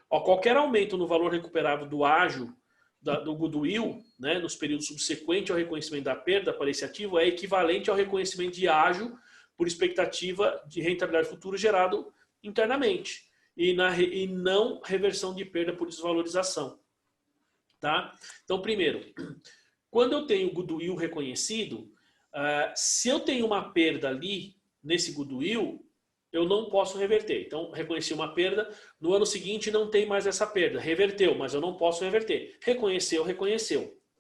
Ó, qualquer aumento no valor recuperável do ágio do goodwill, né, nos períodos subsequentes ao reconhecimento da perda para esse ativo, é equivalente ao reconhecimento de ágio por expectativa de rentabilidade futura gerado internamente. E não reversão de perda por desvalorização. Tá? Então, primeiro, quando eu tenho goodwill reconhecido, se eu tenho uma perda ali, nesse goodwill, eu não posso reverter. Então, reconheci uma perda, no ano seguinte não tem mais essa perda. Reverteu, mas eu não posso reverter. Reconheceu,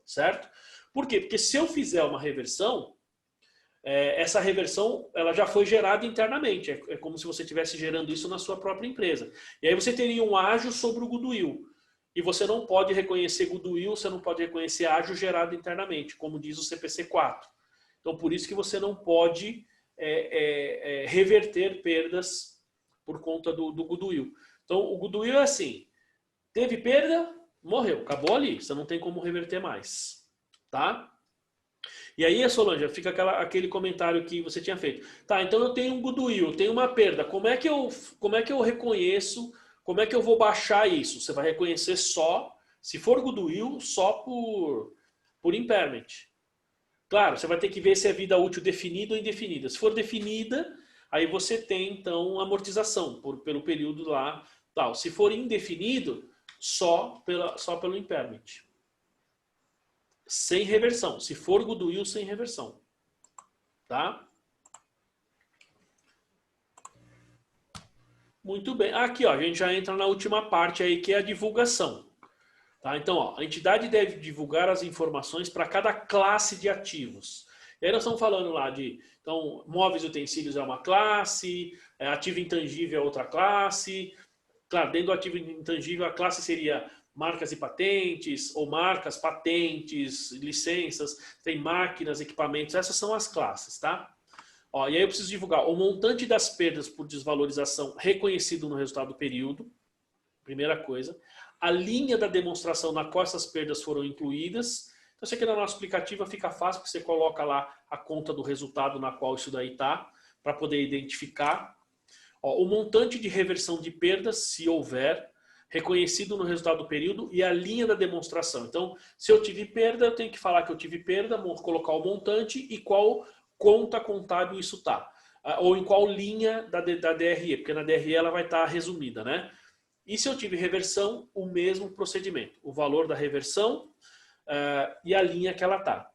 certo? Por quê? Porque se eu fizer uma reversão, essa reversão ela já foi gerada internamente. É como se você estivesse gerando isso na sua própria empresa. E aí você teria um ágio sobre o goodwill. E você não pode reconhecer goodwill, você não pode reconhecer ágio gerado internamente, como diz o CPC 4. Então, por isso que você não pode reverter perdas por conta do goodwill. Então, o goodwill é assim, teve perda, morreu, acabou ali, você não tem como reverter mais. Tá? E aí, Solange, fica aquele comentário que você tinha feito. Tá, então eu tenho um goodwill, eu tenho uma perda. Como é que eu reconheço, como é que eu vou baixar isso? Você vai reconhecer só, se for goodwill, só por impairment. Claro, você vai ter que ver se é vida útil definida ou indefinida. Se for definida, aí você tem, então, amortização pelo período lá. Tal. Se for indefinido, só pelo impairment. Sem reversão. Se for goodwill, sem reversão. Tá? Muito bem. Aqui, ó, a gente já entra na última parte aí, que é a divulgação. Tá? Então, ó, a entidade deve divulgar as informações para cada classe de ativos. E aí nós estamos falando lá de, então, móveis e utensílios é uma classe, ativo intangível é outra classe. Claro, dentro do ativo intangível, a classe seria marcas e patentes, ou marcas, patentes, licenças, tem máquinas, equipamentos, essas são as classes, tá? Ó, e aí eu preciso divulgar o montante das perdas por desvalorização reconhecido no resultado do período, primeira coisa. A linha da demonstração na qual essas perdas foram incluídas. Então, isso aqui no nosso aplicativo fica fácil, porque você coloca lá a conta do resultado na qual isso daí está, para poder identificar. Ó, o montante de reversão de perdas, se houver, reconhecido no resultado do período, e a linha da demonstração. Então, se eu tive perda, eu tenho que falar que eu tive perda, colocar o montante e qual conta contábil isso está. Ou em qual linha da DRE, porque na DRE ela vai estar resumida, né? E se eu tive reversão, o mesmo procedimento. O valor da reversão e a linha que ela está.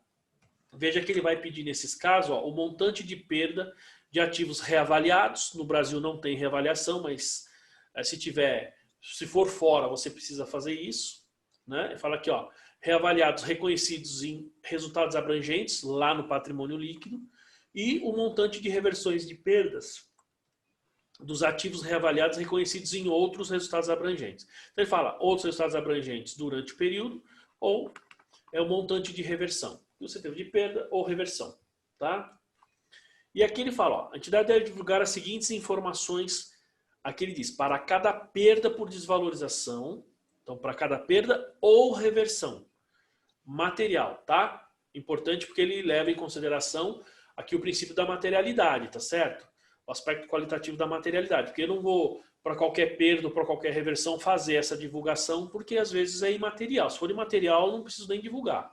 Veja que ele vai pedir nesses casos ó, o montante de perda de ativos reavaliados. No Brasil não tem reavaliação, mas se for fora, você precisa fazer isso. Né? Fala aqui, ó, reavaliados reconhecidos em resultados abrangentes, lá no patrimônio líquido, e o montante de reversões de perdas dos ativos reavaliados reconhecidos em outros resultados abrangentes. Então ele fala outros resultados abrangentes durante o período ou é o montante de reversão. que você teve de perda ou reversão, tá? E aqui ele fala, ó, a entidade deve divulgar as seguintes informações. Aqui ele diz, para cada perda por desvalorização, então para cada perda ou reversão material, tá? Importante porque ele leva em consideração aqui o princípio da materialidade, tá certo? O aspecto qualitativo da materialidade, porque eu não vou para qualquer perda ou para qualquer reversão fazer essa divulgação, porque às vezes é imaterial. Se for imaterial, não preciso nem divulgar.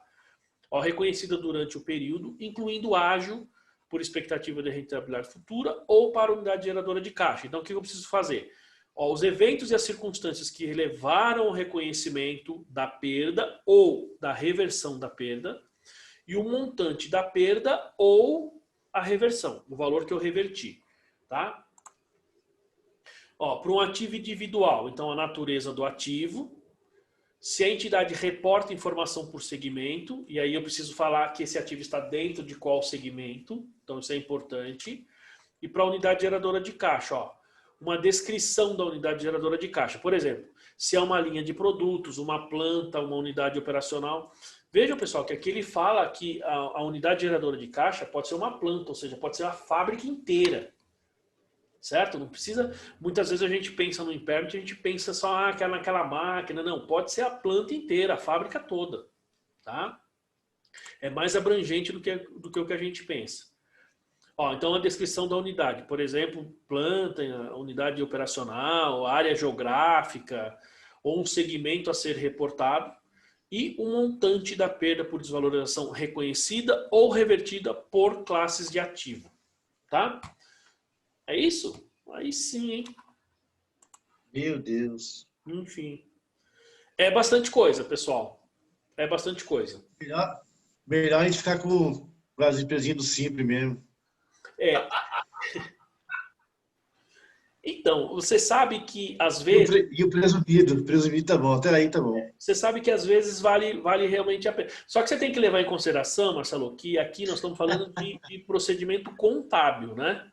Ó, reconhecida durante o período, incluindo ágio por expectativa de rentabilidade futura ou para unidade geradora de caixa. Então, o que eu preciso fazer? Ó, os eventos e as circunstâncias que levaram ao reconhecimento da perda ou da reversão da perda e o montante da perda ou a reversão, o valor que eu reverti, tá? Ó, para um ativo individual, então a natureza do ativo, se a entidade reporta informação por segmento, e aí eu preciso falar que esse ativo está dentro de qual segmento, então isso é importante. E para a unidade geradora de caixa, ó, uma descrição da unidade geradora de caixa. Por exemplo, se é uma linha de produtos, uma planta, uma unidade operacional. Vejam, pessoal, que aqui ele fala que a unidade geradora de caixa pode ser uma planta, ou seja, pode ser a fábrica inteira. Certo? Não precisa... Muitas vezes a gente pensa no impairment, a gente pensa só naquela máquina. Não, pode ser a planta inteira, a fábrica toda. Tá? É mais abrangente do que o que a gente pensa. Ó, então a descrição da unidade. Por exemplo, planta, unidade operacional, área geográfica, ou um segmento a ser reportado. E o montante da perda por desvalorização reconhecida ou revertida por classes de ativo. Tá? É isso? Aí sim, hein? Meu Deus. Enfim. É bastante coisa, pessoal. É bastante coisa. Melhor a gente ficar com as empresinhas do Simples mesmo. É. Então, você sabe que às vezes... E o presumido. O presumido tá bom. Até aí tá bom. Você sabe que às vezes vale realmente a pena. Só que você tem que levar em consideração, Marcelo, que aqui nós estamos falando de procedimento contábil, né?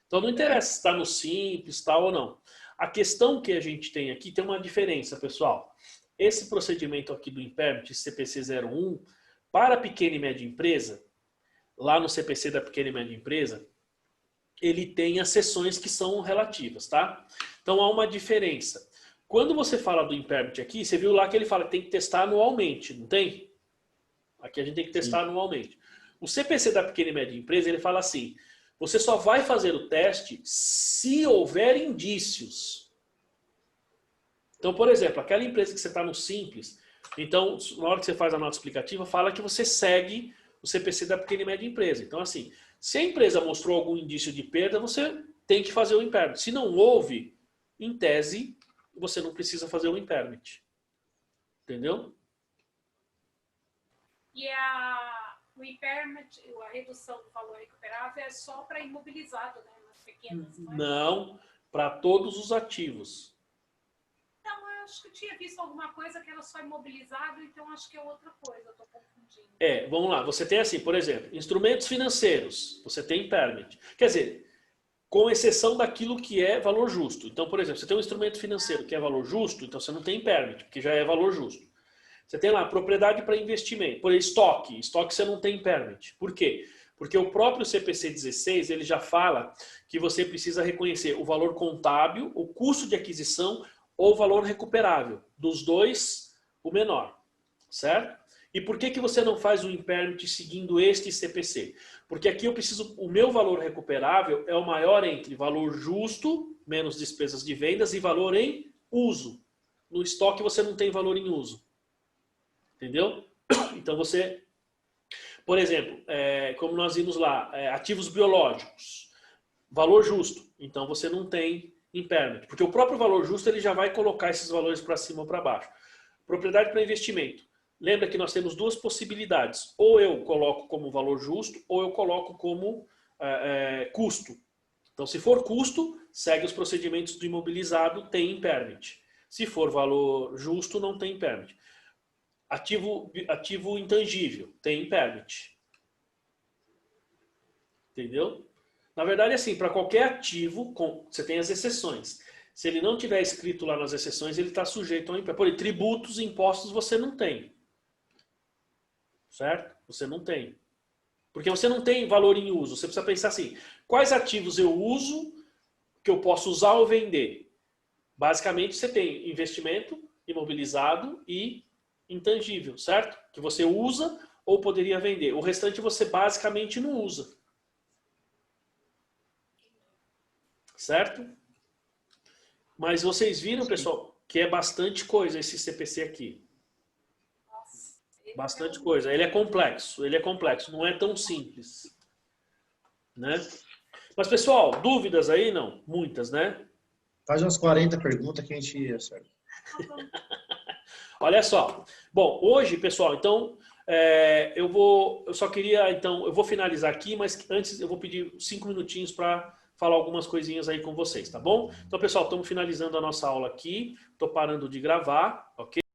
Então não interessa se está no Simples, tal ou não. A questão que a gente tem aqui tem uma diferença, pessoal. Esse procedimento aqui do impairment, CPC 01, para a pequena e média empresa, lá no CPC da pequena e média empresa, ele tem as seções que são relativas, tá? Então há uma diferença. Quando você fala do impairment aqui, você viu lá que ele fala que tem que testar anualmente, não tem? Aqui a gente tem que testar anualmente. O CPC da pequena e média empresa, ele fala assim... Você só vai fazer o teste se houver indícios. Então, por exemplo, aquela empresa que você está no Simples, então, na hora que você faz a nota explicativa, fala que você segue o CPC da pequena e média empresa. Então, assim, se a empresa mostrou algum indício de perda, você tem que fazer o impairment. Se não houve, em tese, você não precisa fazer o impairment. Entendeu? E o impairment, a redução do valor recuperável é só para imobilizado, né? Nas pequenas, não é? Não, para todos os ativos. Não, eu acho que eu tinha visto alguma coisa que era só imobilizado, então acho que é outra coisa, eu estou confundindo. É, vamos lá. Você tem assim, por exemplo, instrumentos financeiros. Você tem impairment. Quer dizer, com exceção daquilo que é valor justo. Então, por exemplo, você tem um instrumento financeiro que é valor justo, então você não tem impairment, porque já é valor justo. Você tem lá propriedade para investimento, por exemplo, estoque. Estoque você não tem impairment. Por quê? Porque o próprio CPC 16 ele já fala que você precisa reconhecer o valor contábil, o custo de aquisição ou o valor recuperável. Dos dois, o menor. Certo? E por que você não faz o impairment seguindo este CPC? Porque aqui eu preciso, o meu valor recuperável é o maior entre valor justo, menos despesas de vendas, e valor em uso. No estoque você não tem valor em uso. Entendeu? Então você, por exemplo, como nós vimos lá, ativos biológicos, valor justo. Então você não tem impairment, porque o próprio valor justo ele já vai colocar esses valores para cima ou para baixo. Propriedade para investimento. Lembra que nós temos duas possibilidades. Ou eu coloco como valor justo, ou eu coloco como custo. Então se for custo, segue os procedimentos do imobilizado, tem impairment. Se for valor justo, não tem impairment. Ativo intangível, tem impairment. Entendeu? Na verdade, assim, para qualquer ativo, você tem as exceções. Se ele não tiver escrito lá nas exceções, ele está sujeito ao impairment. Por exemplo, tributos, impostos, você não tem. Certo? Você não tem. Porque você não tem valor em uso. Você precisa pensar assim, quais ativos eu uso que eu posso usar ou vender? Basicamente, você tem investimento, imobilizado e intangível, certo? Que você usa ou poderia vender. O restante você basicamente não usa. Certo? Mas vocês viram, pessoal, que é bastante coisa esse CPC aqui. Bastante coisa. Ele é complexo, não é tão simples. Né? Mas, pessoal, dúvidas aí? Não? Muitas, né? Faz umas 40 perguntas que a gente acerta. Olha só. Bom, hoje, pessoal, então, eu vou finalizar aqui, mas antes eu vou pedir 5 minutinhos para falar algumas coisinhas aí com vocês, tá bom? Então, pessoal, estamos finalizando a nossa aula aqui. Estou parando de gravar, ok?